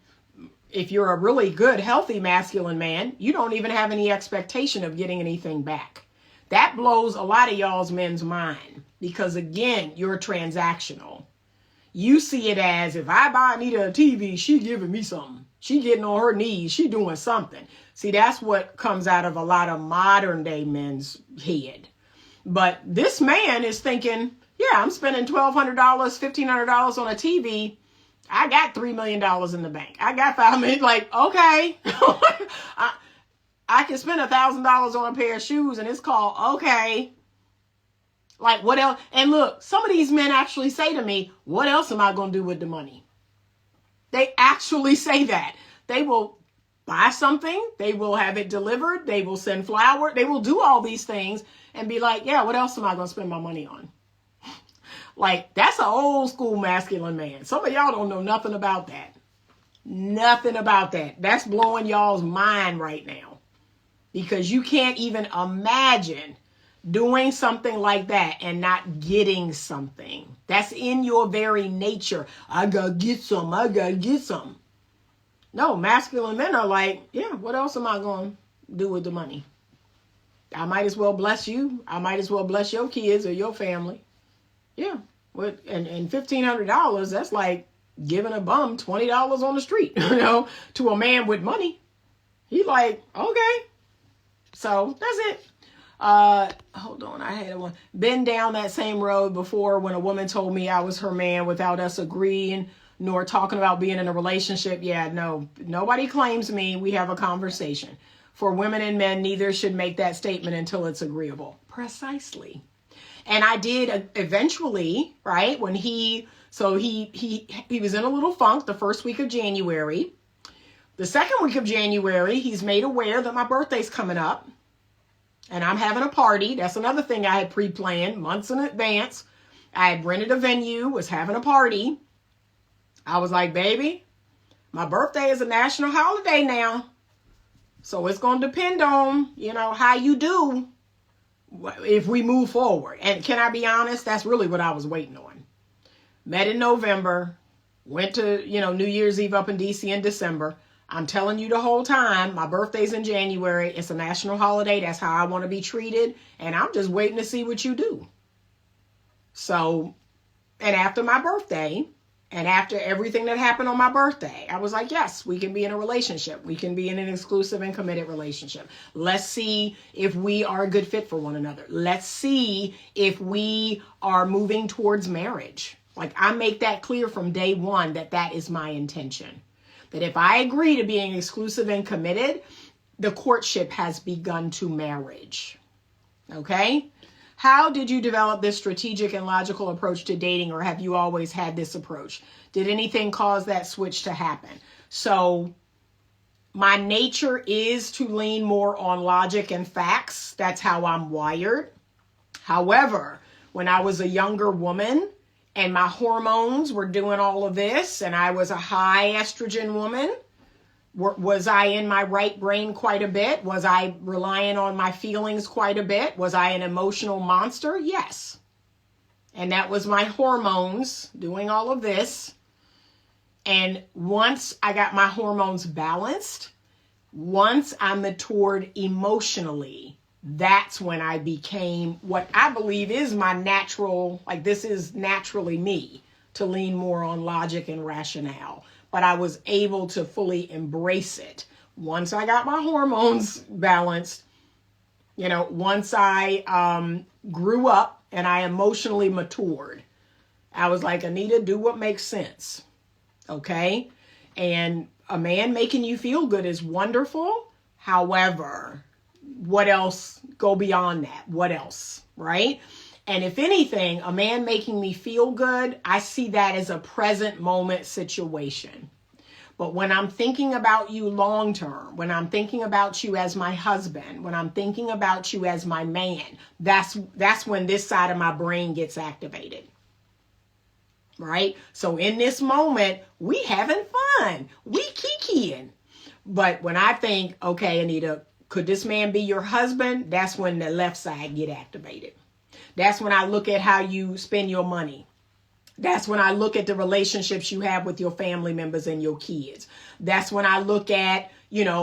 if you're a really good, healthy masculine man, you don't even have any expectation of getting anything back. That blows a lot of y'all's men's mind because, again, you're transactional. You see it as, if I buy Anita a TV, she giving me something. She getting on her knees. She doing something. See, that's what comes out of a lot of modern day men's head. But this man is thinking, yeah, I'm spending $1,200, $1,500 on a TV. I got $3 million in the bank. I got $5 million. Like, okay. I can spend $1,000 on a pair of shoes and it's called, okay. Like, what else? And look, some of these men actually say to me, what else am I going to do with the money? They actually say that. They will buy something. They will have it delivered. They will send flour. They will do all these things and be like, yeah, what else am I going to spend my money on? Like, that's an old school masculine man. Some of y'all don't know nothing about that. Nothing about that. That's blowing y'all's mind right now. Because you can't even imagine doing something like that and not getting something. That's in your very nature. I gotta get some. I gotta get some. No, masculine men are like, yeah, what else am I going to do with the money? I might as well bless you. I might as well bless your kids or your family. Yeah. And $1,500, that's like giving a bum $20 on the street, to a man with money. He like, okay. So that's it. Hold on. I had one. Been down that same road before when a woman told me I was her man without us agreeing nor talking about being in a relationship. Yeah, no, nobody claims me. We have a conversation. For women and men, neither should make that statement until it's agreeable. Precisely. And I did eventually, right? When he was in a little funk the first week of January. The second week of January, he's made aware that my birthday's coming up. And I'm having a party. That's another thing I had pre-planned months in advance. I had rented a venue, was having a party. I was like, baby, my birthday is a national holiday now. So it's going to depend on, how you do if we move forward. And can I be honest? That's really what I was waiting on. Met in November, went to, New Year's Eve up in DC in December. I'm telling you the whole time, my birthday's in January. It's a national holiday. That's how I want to be treated. And I'm just waiting to see what you do. So, and after my birthday, and after everything that happened on my birthday, I was like, yes, we can be in a relationship. We can be in an exclusive and committed relationship. Let's see if we are a good fit for one another. Let's see if we are moving towards marriage. Like, I make that clear from day one that is my intention. That if I agree to being exclusive and committed, the courtship has begun to marriage. Okay? How did you develop this strategic and logical approach to dating, or have you always had this approach? Did anything cause that switch to happen? So my nature is to lean more on logic and facts. That's how I'm wired. However, when I was a younger woman and my hormones were doing all of this, and I was a high estrogen woman, was I in my right brain quite a bit? Was I relying on my feelings quite a bit? Was I an emotional monster? Yes. And that was my hormones doing all of this. And once I got my hormones balanced, once I matured emotionally, that's when I became what I believe is my natural, like this is naturally me, to lean more on logic and rationale. But I was able to fully embrace it once I got my hormones balanced. Once I grew up and I emotionally matured, I was like, Anita, do what makes sense. Okay? And a man making you feel good is wonderful. However, what else? Go beyond that. What else? Right? And if anything, a man making me feel good, I see that as a present moment situation. But when I'm thinking about you long term, when I'm thinking about you as my husband, when I'm thinking about you as my man, that's when this side of my brain gets activated. Right? So in this moment, we having fun. We kikiing. But when I think, okay, Anita, could this man be your husband? That's when the left side get activated. That's when I look at how you spend your money. That's when I look at the relationships you have with your family members and your kids. That's when I look at,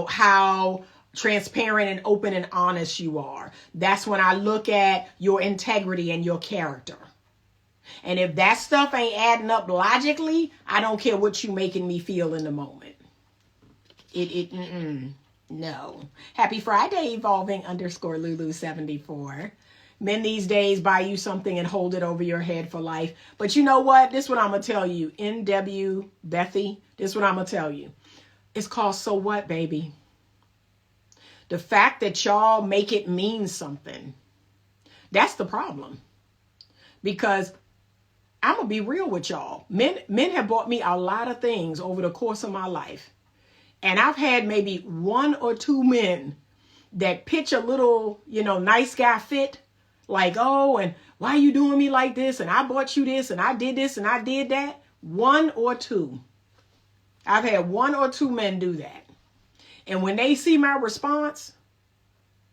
how transparent and open and honest you are. That's when I look at your integrity and your character. And if that stuff ain't adding up logically, I don't care what you making me feel in the moment. No. Happy Friday, evolving_Lulu74. Men these days buy you something and hold it over your head for life. But you know what? This is what I'm going to tell you. NW Bethy, this is what I'm going to tell you. It's called so what, baby? The fact that y'all make it mean something, that's the problem. Because I'm going to be real with y'all. Men have bought me a lot of things over the course of my life. And I've had maybe one or two men that pitch a little, nice guy fit. Like, oh, and why are you doing me like this? And I bought you this, and I did this, and I did that. One or two. I've had one or two men do that. And when they see my response,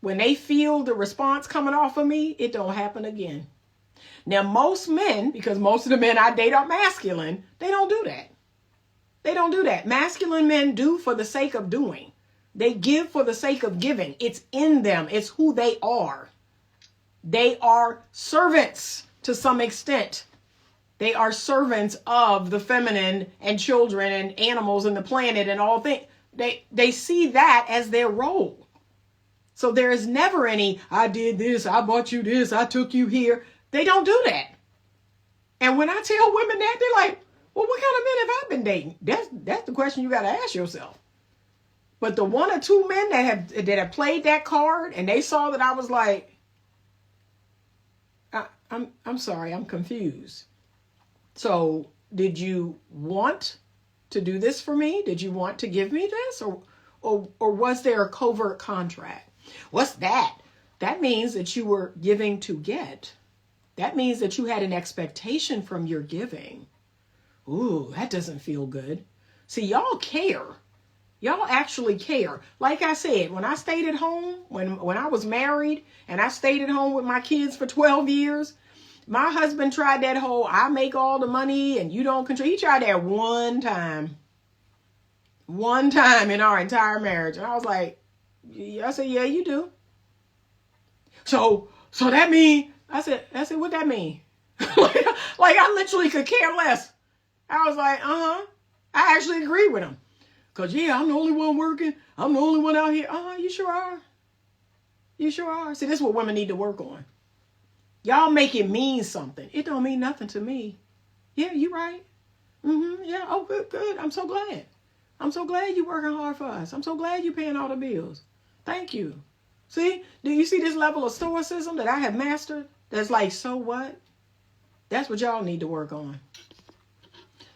when they feel the response coming off of me, it don't happen again. Now, most men, because most of the men I date are masculine, they don't do that. They don't do that. Masculine men do for the sake of doing. They give for the sake of giving. It's in them. It's who they are. They are servants to some extent. They are servants of the feminine and children and animals and the planet and all things. They see that as their role. So there is never any, I did this, I bought you this, I took you here. They don't do that. And when I tell women that, they're like, well, what kind of men have I been dating? That's the question you got to ask yourself. But the one or two men that have played that card and they saw that I was like, I'm sorry, I'm confused. So did you want to do this for me? Did you want to give me this? Or was there a covert contract? What's that? That means that you were giving to get. That means that you had an expectation from your giving. Ooh, that doesn't feel good. See, y'all care. Y'all actually care. Like I said, when I stayed at home, when I was married and I stayed at home with my kids for 12 years, my husband tried that whole, I make all the money and you don't control. He tried that one time in our entire marriage. And I was like, I said, yeah, you do. So that mean, I said, what that mean? like I literally could care less. I was like, I actually agree with him. Because, yeah, I'm the only one working. I'm the only one out here. You sure are. You sure are. See, this is what women need to work on. Y'all make it mean something. It don't mean nothing to me. Yeah, you right. Yeah, oh, good. I'm so glad. I'm so glad you working hard for us. I'm so glad you paying all the bills. Thank you. See, do you see this level of stoicism that I have mastered? That's like, so what? That's what y'all need to work on.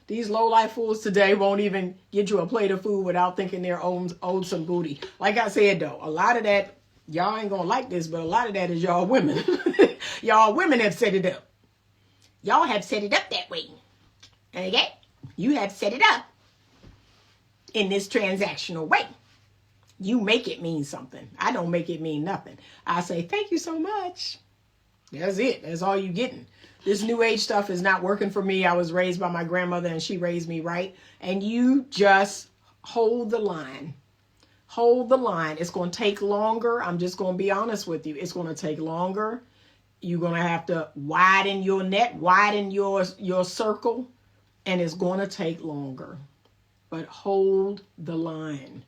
These low-life fools today won't even get you a plate of food without thinking they're owed some booty. Like I said, though, a lot of that, y'all ain't going to like this, but a lot of that is y'all women. Y'all women have set it up. Y'all have set it up that way. Okay? You have set it up in this transactional way. You make it mean something. I don't make it mean nothing. I say, thank you so much. That's it. That's all you getting. This new age stuff is not working for me. I was raised by my grandmother and she raised me right. And you just hold the line. Hold the line. It's going to take longer. I'm just going to be honest with you. It's going to take longer. You're going to have to widen your net, widen your circle, and it's going to take longer. But hold the line.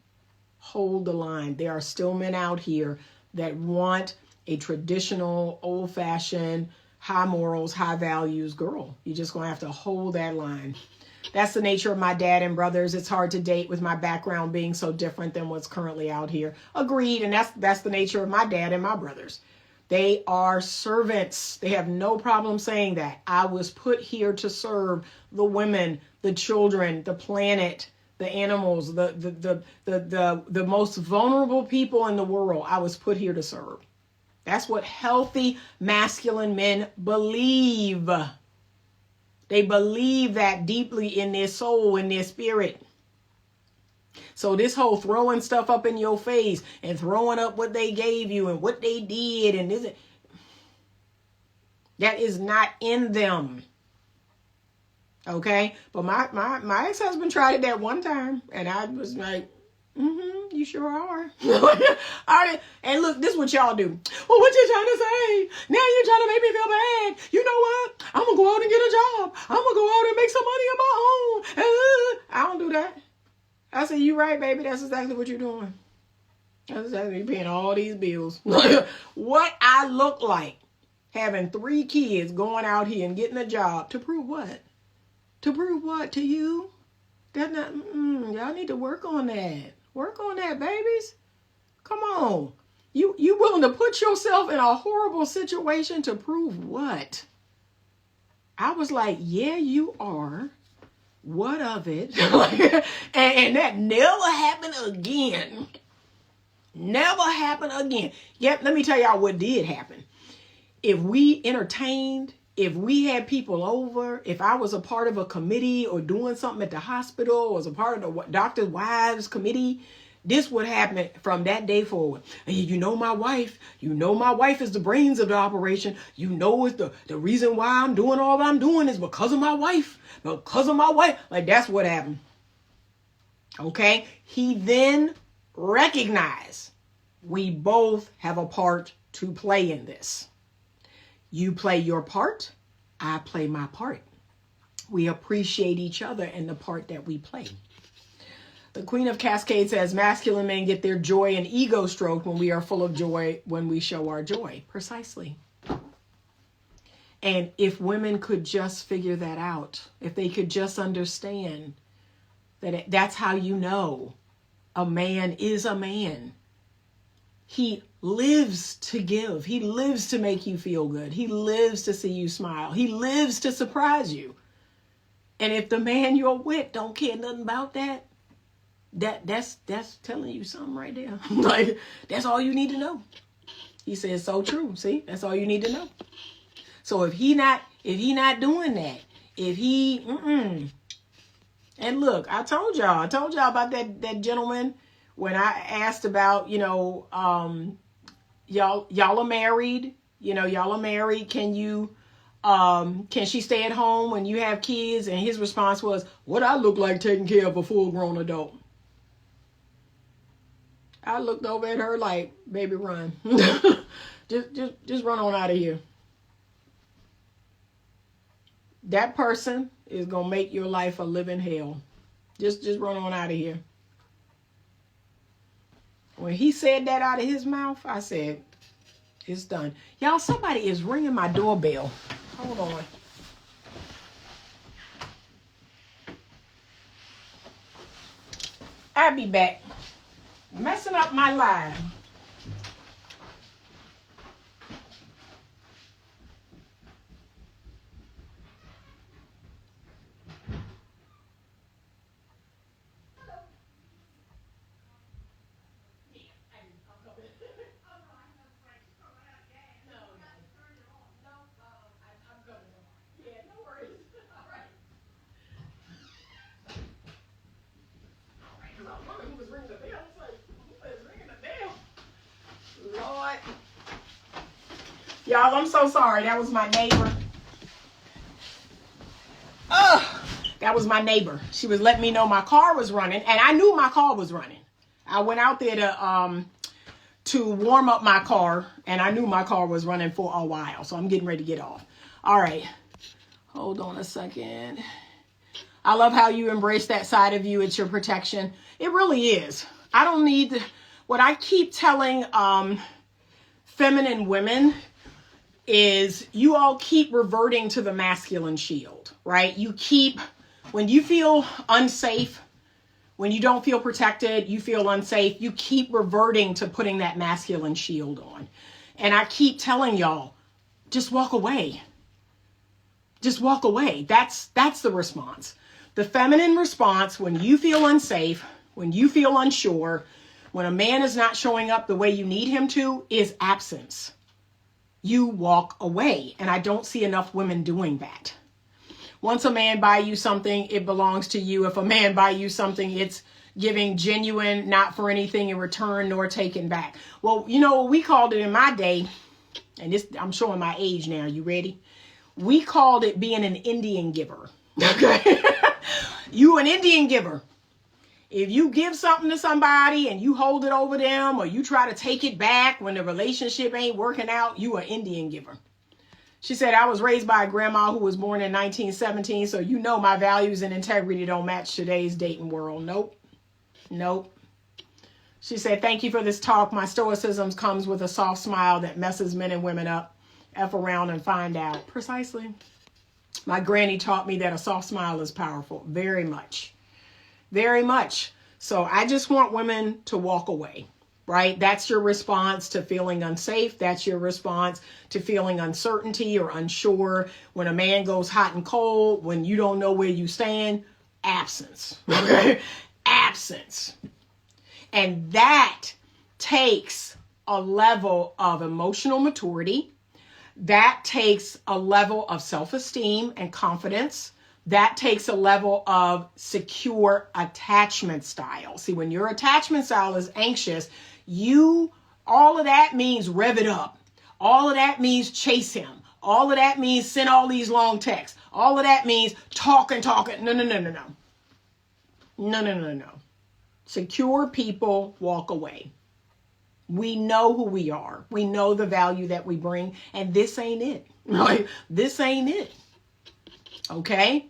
Hold the line. There are still men out here that want a traditional, old-fashioned, high morals, high values girl. You're just going to have to hold that line. That's the nature of my dad and brothers. It's hard to date with my background being so different than what's currently out here. Agreed. And that's the nature of my dad and my brothers. They are servants. They have no problem saying that. I was put here to serve the women, the children, the planet, the animals, the most vulnerable people in the world. I was put here to serve. That's what healthy masculine men believe. They believe that deeply in their soul, in their spirit. So this whole throwing stuff up in your face and throwing up what they gave you and what they did and this, that is not in them. Okay? But my ex-husband tried it that one time and I was like, you sure are. All right. And look, this is what y'all do. Well, what you trying to say? Now you're trying to make me feel bad. You know what? I'm going to go out and get a job. I'm going to go out and make some money of my own. I don't do that. I said, you right, baby. That's exactly what you're doing. That's exactly, you're paying all these bills. What I look like having 3 kids going out here and getting a job to prove what? To prove what to you? That not, y'all need to work on that. Work on that, babies. Come on. You willing to put yourself in a horrible situation to prove what? I was like, yeah, you are. What of it? and that never happened again. Never happened again. Yep, let me tell y'all what did happen. If we entertained, if we had people over, if I was a part of a committee or doing something at the hospital or was a part of the doctor's wives committee, this would happen from that day forward. And you know my wife is the brains of the operation. You know it's the reason why I'm doing all that I'm doing is because of my wife. Because of my wife. Like that's what happened. Okay? He then recognized we both have a part to play in this. You play your part, I play my part. We appreciate each other and the part that we play. The Queen of Cascade says masculine men get their joy and ego stroked when we are full of joy, when we show our joy. Precisely. And if women could just figure that out, if they could just understand that that's how you know a man is a man. He lives to give. He lives to make you feel good. He lives to see you smile. He lives to surprise you. And if the man you're with don't care nothing about that, that's telling you something right there. Like, that's all you need to know. He says, so true. See, that's all you need to know. So if he not doing that, if he, and look, I told y'all about that gentleman when I asked about, y'all are married, y'all are married. Can she stay at home when you have kids? And his response was, what I look like taking care of a full grown adult. I looked over at her like, baby, run. just run on out of here. That person is going to make your life a living hell. Just run on out of here. When he said that out of his mouth, I said, it's done. Y'all, somebody is ringing my doorbell. Hold on. I'll be back. Messing up my life. Y'all, I'm so sorry. That was my neighbor. That was my neighbor. She was letting me know my car was running, and I knew my car was running. I went out there to warm up my car, and I knew my car was running for a while, so I'm getting ready to get off. All right. Hold on a second. I love how you embrace that side of you. It's your protection. It really is. I don't need what I keep telling feminine women is you all keep reverting to the masculine shield, right? You keep, when you feel unsafe, when you don't feel protected, you feel unsafe, you keep reverting to putting that masculine shield on. And I keep telling y'all, just walk away. Just walk away. That's the response. The feminine response, when you feel unsafe, when you feel unsure, when a man is not showing up the way you need him to, is absence. You walk away. And I don't see enough women doing that. Once a man buy you something, it belongs to you. If a man buy you something, it's giving genuine, not for anything in return nor taken back. Well, you know what we called it in my day, and this, I'm showing my age now. You ready? We called it being an Indian giver. Okay? You an Indian giver. If you give something to somebody and you hold it over them, or you try to take it back when the relationship ain't working out, you an Indian giver. She said, I was raised by a grandma who was born in 1917, so you know my values and integrity don't match today's dating world. Nope. She said, thank you for this talk. My stoicism comes with a soft smile that messes men and women up. F around and find out. Precisely. My granny taught me that a soft smile is powerful. Very much. Very much. So I just want women to walk away, right? That's your response to feeling unsafe. That's your response to feeling uncertainty or unsure. When a man goes hot and cold, when you don't know where you stand, absence. Okay? Absence. And that takes a level of emotional maturity. That takes a level of self-esteem and confidence. That takes a level of secure attachment style. See, when your attachment style is anxious, all of that means rev it up. All of that means chase him. All of that means send all these long texts. All of that means talk. No. Secure people walk away. We know who we are. We know the value that we bring. And this ain't it. Right? This ain't it. Okay?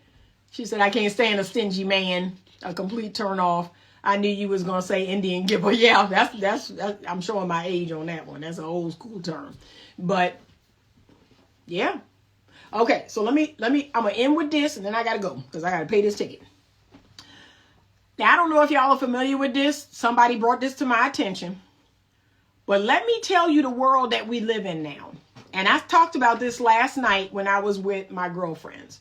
She said, I can't stand a stingy man. A complete turn off. I knew you was gonna say Indian giver. Yeah, that's I'm showing my age on that one. That's an old school term, but yeah. Okay, so let me. I'm gonna end with this, and then I gotta go because I gotta pay this ticket. Now I don't know if y'all are familiar with this. Somebody brought this to my attention, but let me tell you the world that we live in now. And I talked about this last night when I was with my girlfriends.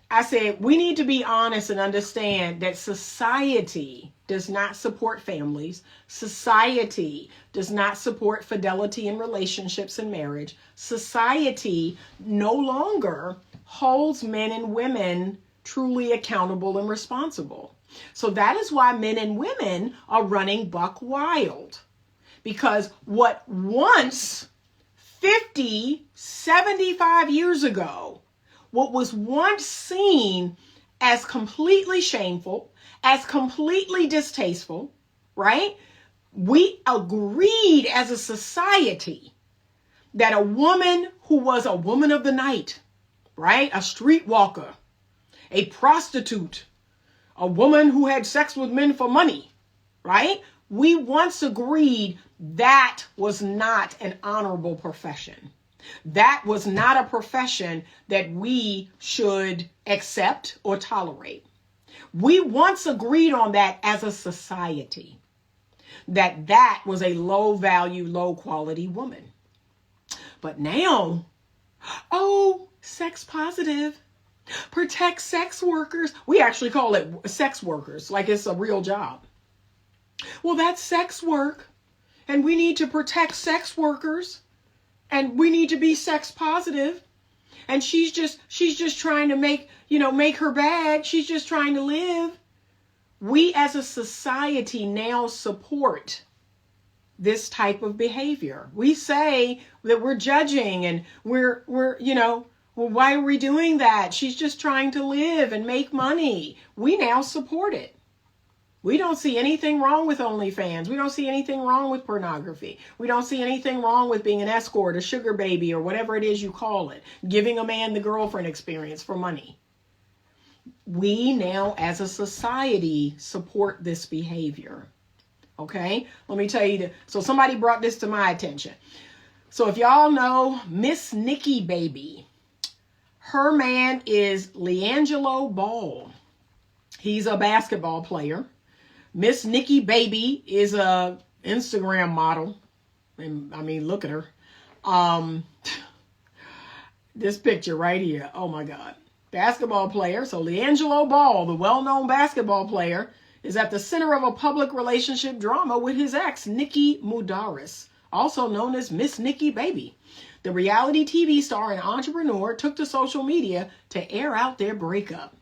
I said, we need to be honest and understand that society does not support families. Society does not support fidelity in relationships and marriage. Society no longer holds men and women truly accountable and responsible. So that is why men and women are running buck wild. Because what once 50, 75 years ago, what was once seen as completely shameful, as completely distasteful, right? We agreed as a society that a woman who was a woman of the night, right? A streetwalker, a prostitute, a woman who had sex with men for money, right? We once agreed that was not an honorable profession. That was not a profession that we should accept or tolerate. We once agreed on that as a society, that was a low value, low quality woman. But now, oh, sex positive, protect sex workers. We actually call it sex workers, like it's a real job. Well, that's sex work, and we need to protect sex workers. And we need to be sex positive. And she's just trying to make her bag. She's just trying to live. We as a society now support this type of behavior. We say that we're judging and we're well, why are we doing that? She's just trying to live and make money. We now support it. We don't see anything wrong with OnlyFans. We don't see anything wrong with pornography. We don't see anything wrong with being an escort, a sugar baby, or whatever it is you call it, giving a man the girlfriend experience for money. We now, as a society, support this behavior. Okay? Let me tell you. So somebody brought this to my attention. So if y'all know Miss Nikki Baby, her man is LiAngelo Ball. He's a basketball player. Miss Nikki Baby is a Instagram model. And I mean, look at her. This picture right here. Oh my God. Basketball player. So LiAngelo Ball, the well-known basketball player, is at the center of a public relationship drama with his ex, Nikki Mudaris, also known as Miss Nikki Baby. The reality TV star and entrepreneur took to social media to air out their breakup,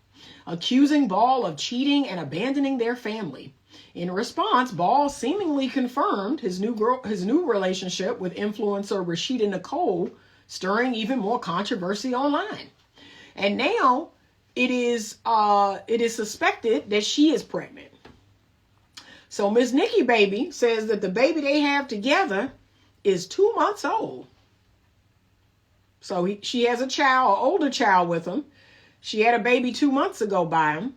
accusing Ball of cheating and abandoning their family. In response, Ball seemingly confirmed his new relationship with influencer Rashida Nicole, stirring even more controversy online. And now it is suspected that she is pregnant. So Miss Nikki Baby says that the baby they have together is 2 months old. So she has a child, an older child with him. She had a baby 2 months ago by him.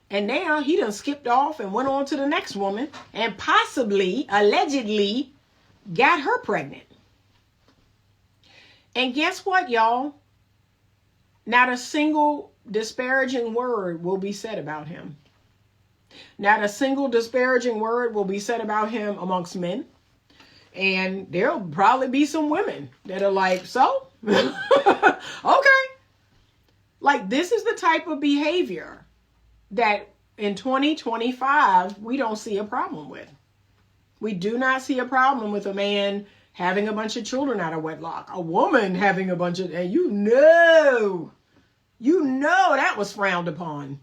And now he done skipped off and went on to the next woman and possibly, allegedly, got her pregnant. And guess what, y'all? Not a single disparaging word will be said about him. Not a single disparaging word will be said about him amongst men. And there'll probably be some women that are like, so? Okay. Like, this is the type of behavior that in 2025, we don't see a problem with. We do not see a problem with a man having a bunch of children out of wedlock. A woman having a bunch of, and you know that was frowned upon.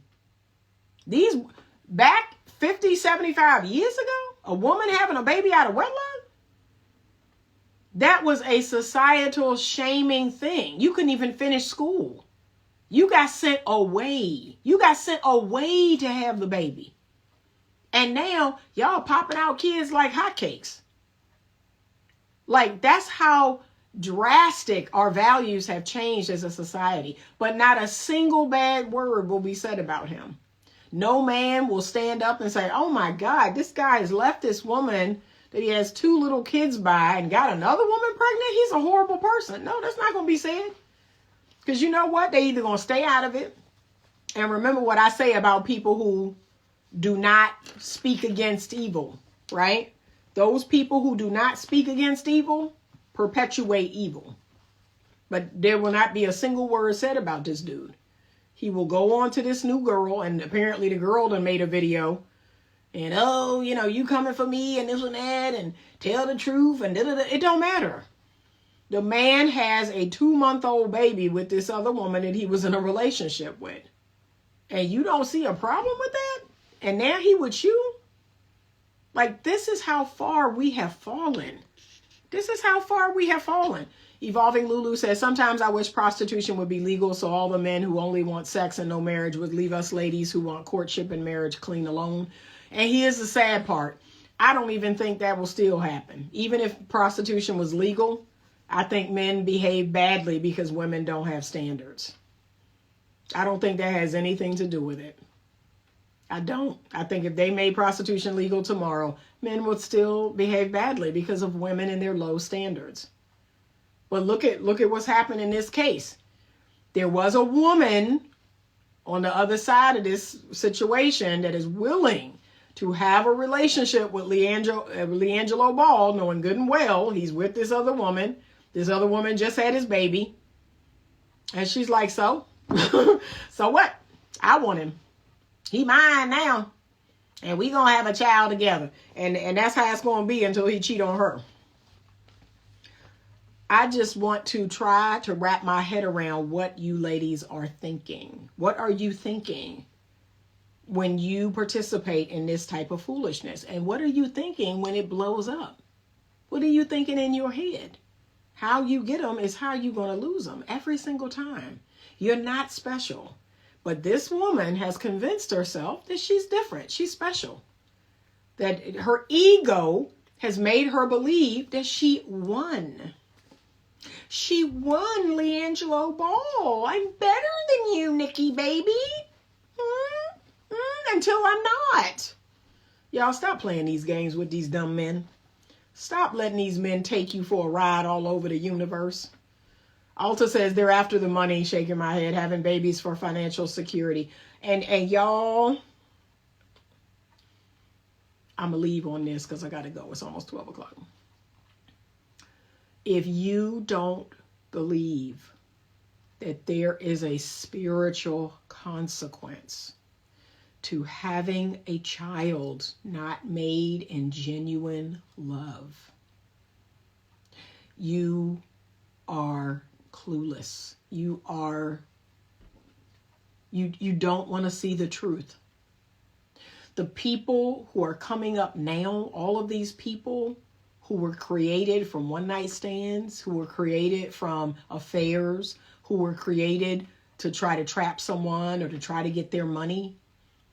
These, back 50, 75 years ago, a woman having a baby out of wedlock, that was a societal shaming thing. You couldn't even finish school. You got sent away. You got sent away to have the baby. And now y'all popping out kids like hotcakes. Like, that's how drastic our values have changed as a society. But not a single bad word will be said about him. No man will stand up and say, oh my God, this guy has left this woman that he has 2 little kids by and got another woman pregnant. He's a horrible person. No, that's not going to be said. Because you know what? They either going to stay out of it. And remember what I say about people who do not speak against evil, right? Those people who do not speak against evil perpetuate evil. But there will not be a single word said about this dude. He will go on to this new girl, and apparently the girl done made a video. And, oh, you know, you coming for me and this and that, and tell the truth, and da-da-da. It don't matter. The man has a 2-month-old baby with this other woman that he was in a relationship with. And you don't see a problem with that? And now he with you? Like, this is how far we have fallen. This is how far we have fallen. Evolving Lulu says, sometimes I wish prostitution would be legal so all the men who only want sex and no marriage would leave us ladies who want courtship and marriage clean alone. And here's the sad part. I don't even think that will still happen. Even if prostitution was legal, I think men behave badly because women don't have standards. I don't think that has anything to do with it. I don't. I think if they made prostitution legal tomorrow, men would still behave badly because of women and their low standards. But look at what's happened in this case. There was a woman on the other side of this situation that is willing to have a relationship with Leangelo Ball, knowing good and well he's with this other woman. This other woman just had his baby. And she's like, so? So what? I want him. He mine now. And we going to have a child together. And that's how it's going to be until he cheat on her. I just want to try to wrap my head around what you ladies are thinking. What are you thinking when you participate in this type of foolishness? And what are you thinking when it blows up? What are you thinking in your head? How you get them is how you're going to lose them every single time. You're not special. But this woman has convinced herself that she's different. She's special. That her ego has made her believe that she won. She won, Leangelo Ball. I'm better than you, Nikki, baby. Until I'm not. Y'all stop playing these games with these dumb men. Stop letting these men take you for a ride all over the universe. Alta says they're after the money, shaking my head, having babies for financial security. And y'all, I'm going to leave on this because I got to go. It's almost 12 o'clock. If you don't believe that there is a spiritual consequence to having a child not made in genuine love, you are clueless. You don't want to see the truth. The people who are coming up now, all of these people who were created from one-night stands, who were created from affairs, who were created to try to trap someone or to try to get their money,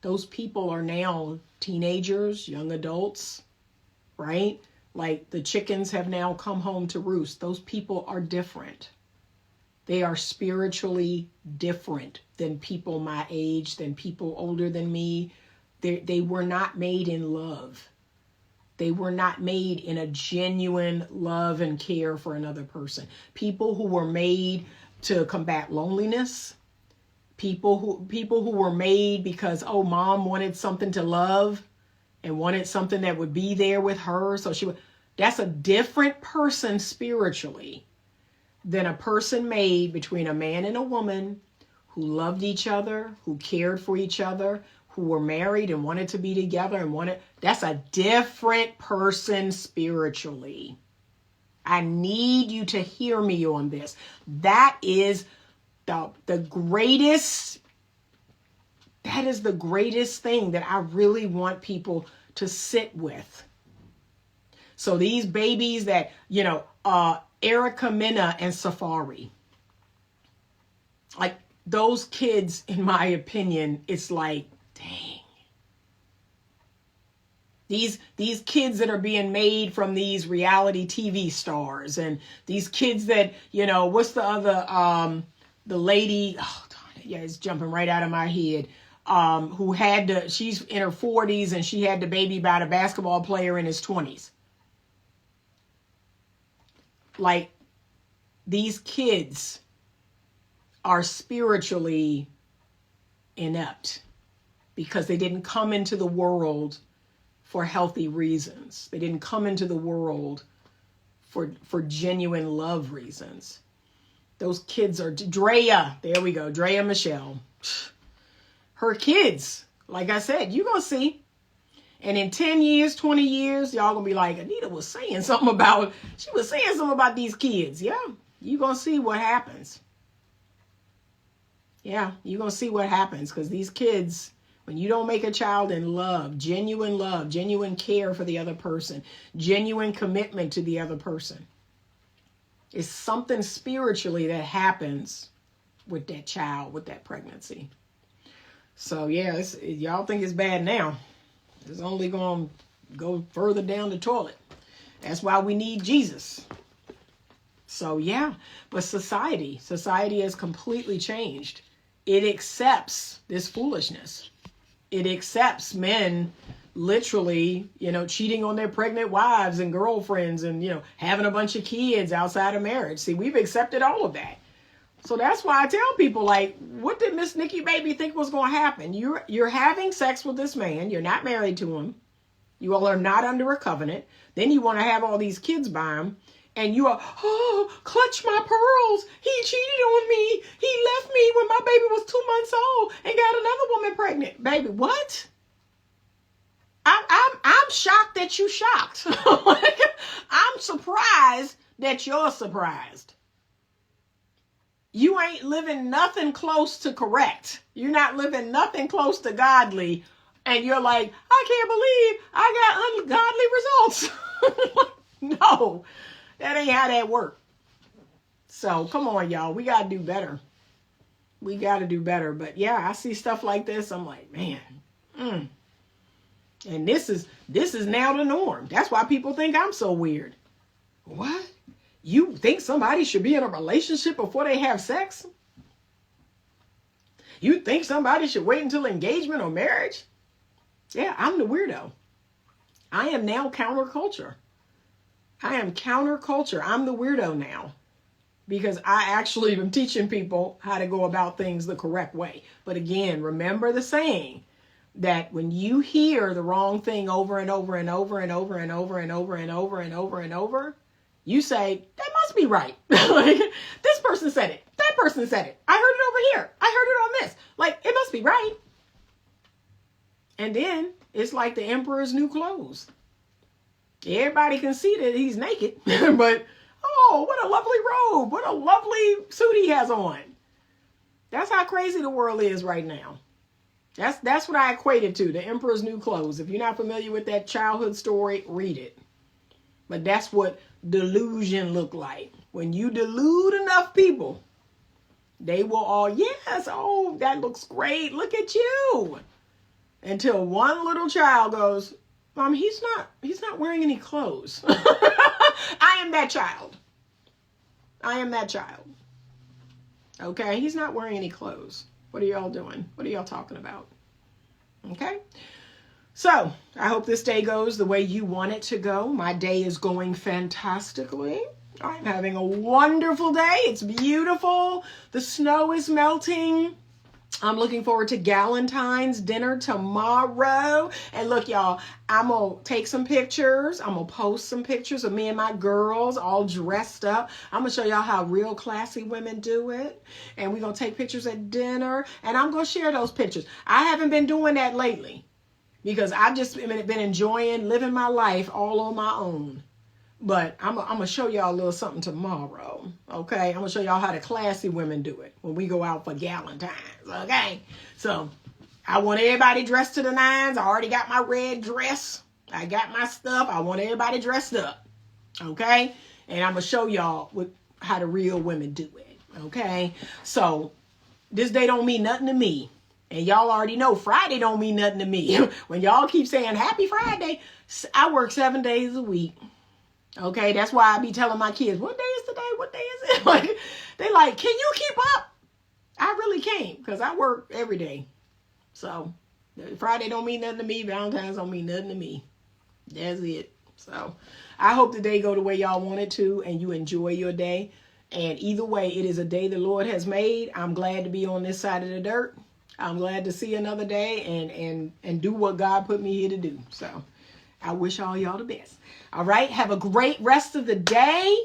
those people are now teenagers, young adults, right? Like the chickens have now come home to roost. Those people are different. They are spiritually different than people my age, than people older than me. They were not made in love. They were not made in a genuine love and care for another person. People who were made to combat loneliness. People who were made because, oh, mom wanted something to love and wanted something that would be there with her. So that's a different person spiritually than a person made between a man and a woman who loved each other, who cared for each other, who were married and wanted to be together and that's a different person spiritually. I need you to hear me on this. That is the greatest thing that I really want people to sit with. So these babies that, Erica Mena and Safari, like those kids, in my opinion, it's like, dang. These kids that are being made from these reality TV stars and these kids that, what's the other, the lady, oh, darn it, yeah, it's jumping right out of my head. who she's in her 40s and she had the baby by the basketball player in his 20s. Like, these kids are spiritually inept because they didn't come into the world for healthy reasons. They didn't come into the world for genuine love reasons. Those kids are Drea. There we go. Drea Michelle. Her kids, like I said, you're going to see. And in 10 years, 20 years, y'all going to be like, Anita was saying something about these kids. Yeah, you're going to see what happens. Yeah, you're going to see what happens, because these kids, when you don't make a child in love, genuine care for the other person, genuine commitment to the other person, it's something spiritually that happens with that child, with that pregnancy. So yeah, y'all think it's bad now. It's only going to go further down the toilet. That's why we need Jesus. So yeah, but society has completely changed. It accepts this foolishness. It accepts men literally, cheating on their pregnant wives and girlfriends and, having a bunch of kids outside of marriage. See, we've accepted all of that. So that's why I tell people, like, what did Miss Nikki Baby think was going to happen? You're having sex with this man. You're not married to him. You all are not under a covenant. Then you want to have all these kids by him. And you are, clutch my pearls. He cheated on me. He left me when my baby was 2 months old and got another woman pregnant. Baby, what? I'm shocked that you shocked. I'm surprised that you're surprised. You ain't living nothing close to correct. You're not living nothing close to godly. And you're like, I can't believe I got ungodly results. No, that ain't how that works. So come on, y'all. We got to do better. We got to do better. But yeah, I see stuff like this. I'm like, man. And this is now the norm. That's why people think I'm so weird. What? You think somebody should be in a relationship before they have sex? You think somebody should wait until engagement or marriage? Yeah, I'm the weirdo. I am now counterculture. I'm the weirdo now. Because I actually am teaching people how to go about things the correct way. But again, remember the saying that when you hear the wrong thing over and over and over and over and over and over and over and over and over, you say, that must be right. Like, this person said it. That person said it. I heard it over here. I heard it on this. Like, it must be right. And then it's like the emperor's new clothes. Everybody can see that he's naked, but, oh, what a lovely robe. What a lovely suit he has on. That's how crazy the world is right now. That's what I equate it to, the emperor's new clothes. If you're not familiar with that childhood story, read it. But that's what delusion look like. When you delude enough people, they will all, yes, oh, that looks great. Look at you. Until one little child goes, Mom, he's not wearing any clothes. I am that child. Okay, he's not wearing any clothes. What are y'all doing? What are y'all talking about? Okay. So I hope this day goes the way you want it to go. My day is going fantastically. I'm having a wonderful day. It's beautiful. The snow is melting. I'm looking forward to Valentine's dinner tomorrow. And look, y'all, I'm going to take some pictures. I'm going to post some pictures of me and my girls all dressed up. I'm going to show y'all how real classy women do it. And we're going to take pictures at dinner. And I'm going to share those pictures. I haven't been doing that lately because I've just been enjoying living my life all on my own. But I'm going to show y'all a little something tomorrow, okay? I'm going to show y'all how the classy women do it when we go out for Valentine's, okay? So I want everybody dressed to the nines. I already got my red dress. I got my stuff. I want everybody dressed up, okay? And I'm going to show y'all how the real women do it, okay? So this day don't mean nothing to me. And y'all already know Friday don't mean nothing to me. When y'all keep saying Happy Friday, I work 7 days a week. Okay, that's why I be telling my kids, what day is today? What day is it? Like, they like, can you keep up? I really can't because I work every day. So Friday don't mean nothing to me. Valentine's don't mean nothing to me. That's it. So I hope the day go the way y'all want it to, and you enjoy your day. And either way, it is a day the Lord has made. I'm glad to be on this side of the dirt. I'm glad to see another day and do what God put me here to do. So I wish all y'all the best. All right. Have a great rest of the day.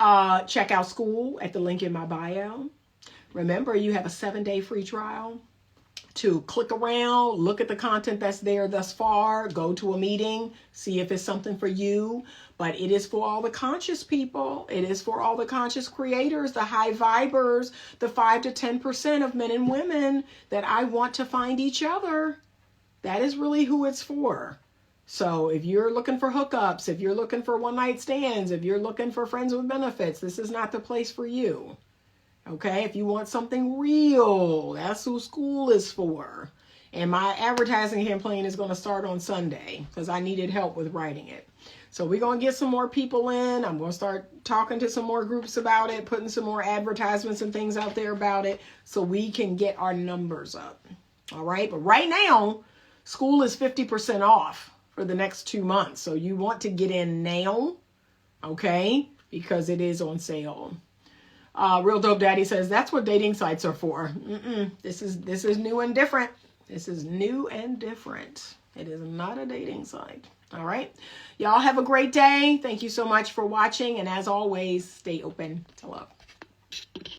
Check out Skool at the link in my bio. Remember, you have a 7-day free trial to click around, look at the content that's there thus far, go to a meeting, see if it's something for you. But it is for all the conscious people. It is for all the conscious creators, the high vibers, the 5 to 10% of men and women that I want to find each other. That is really who it's for. So if you're looking for hookups, if you're looking for one-night stands, if you're looking for friends with benefits, this is not the place for you. Okay, if you want something real, that's who Skool is for. And my advertising campaign is going to start on Sunday because I needed help with writing it. So we're going to get some more people in. I'm going to start talking to some more groups about it, putting some more advertisements and things out there about it so we can get our numbers up. All right, but right now, Skool is 50% off for the next 2 months. So you want to get in now, okay, because it is on sale. Real Dope Daddy says that's what dating sites are for. This is new and different. This is new and different. It is not a dating site. All right. Y'all have a great day. Thank you so much for watching. And as always, stay open to love.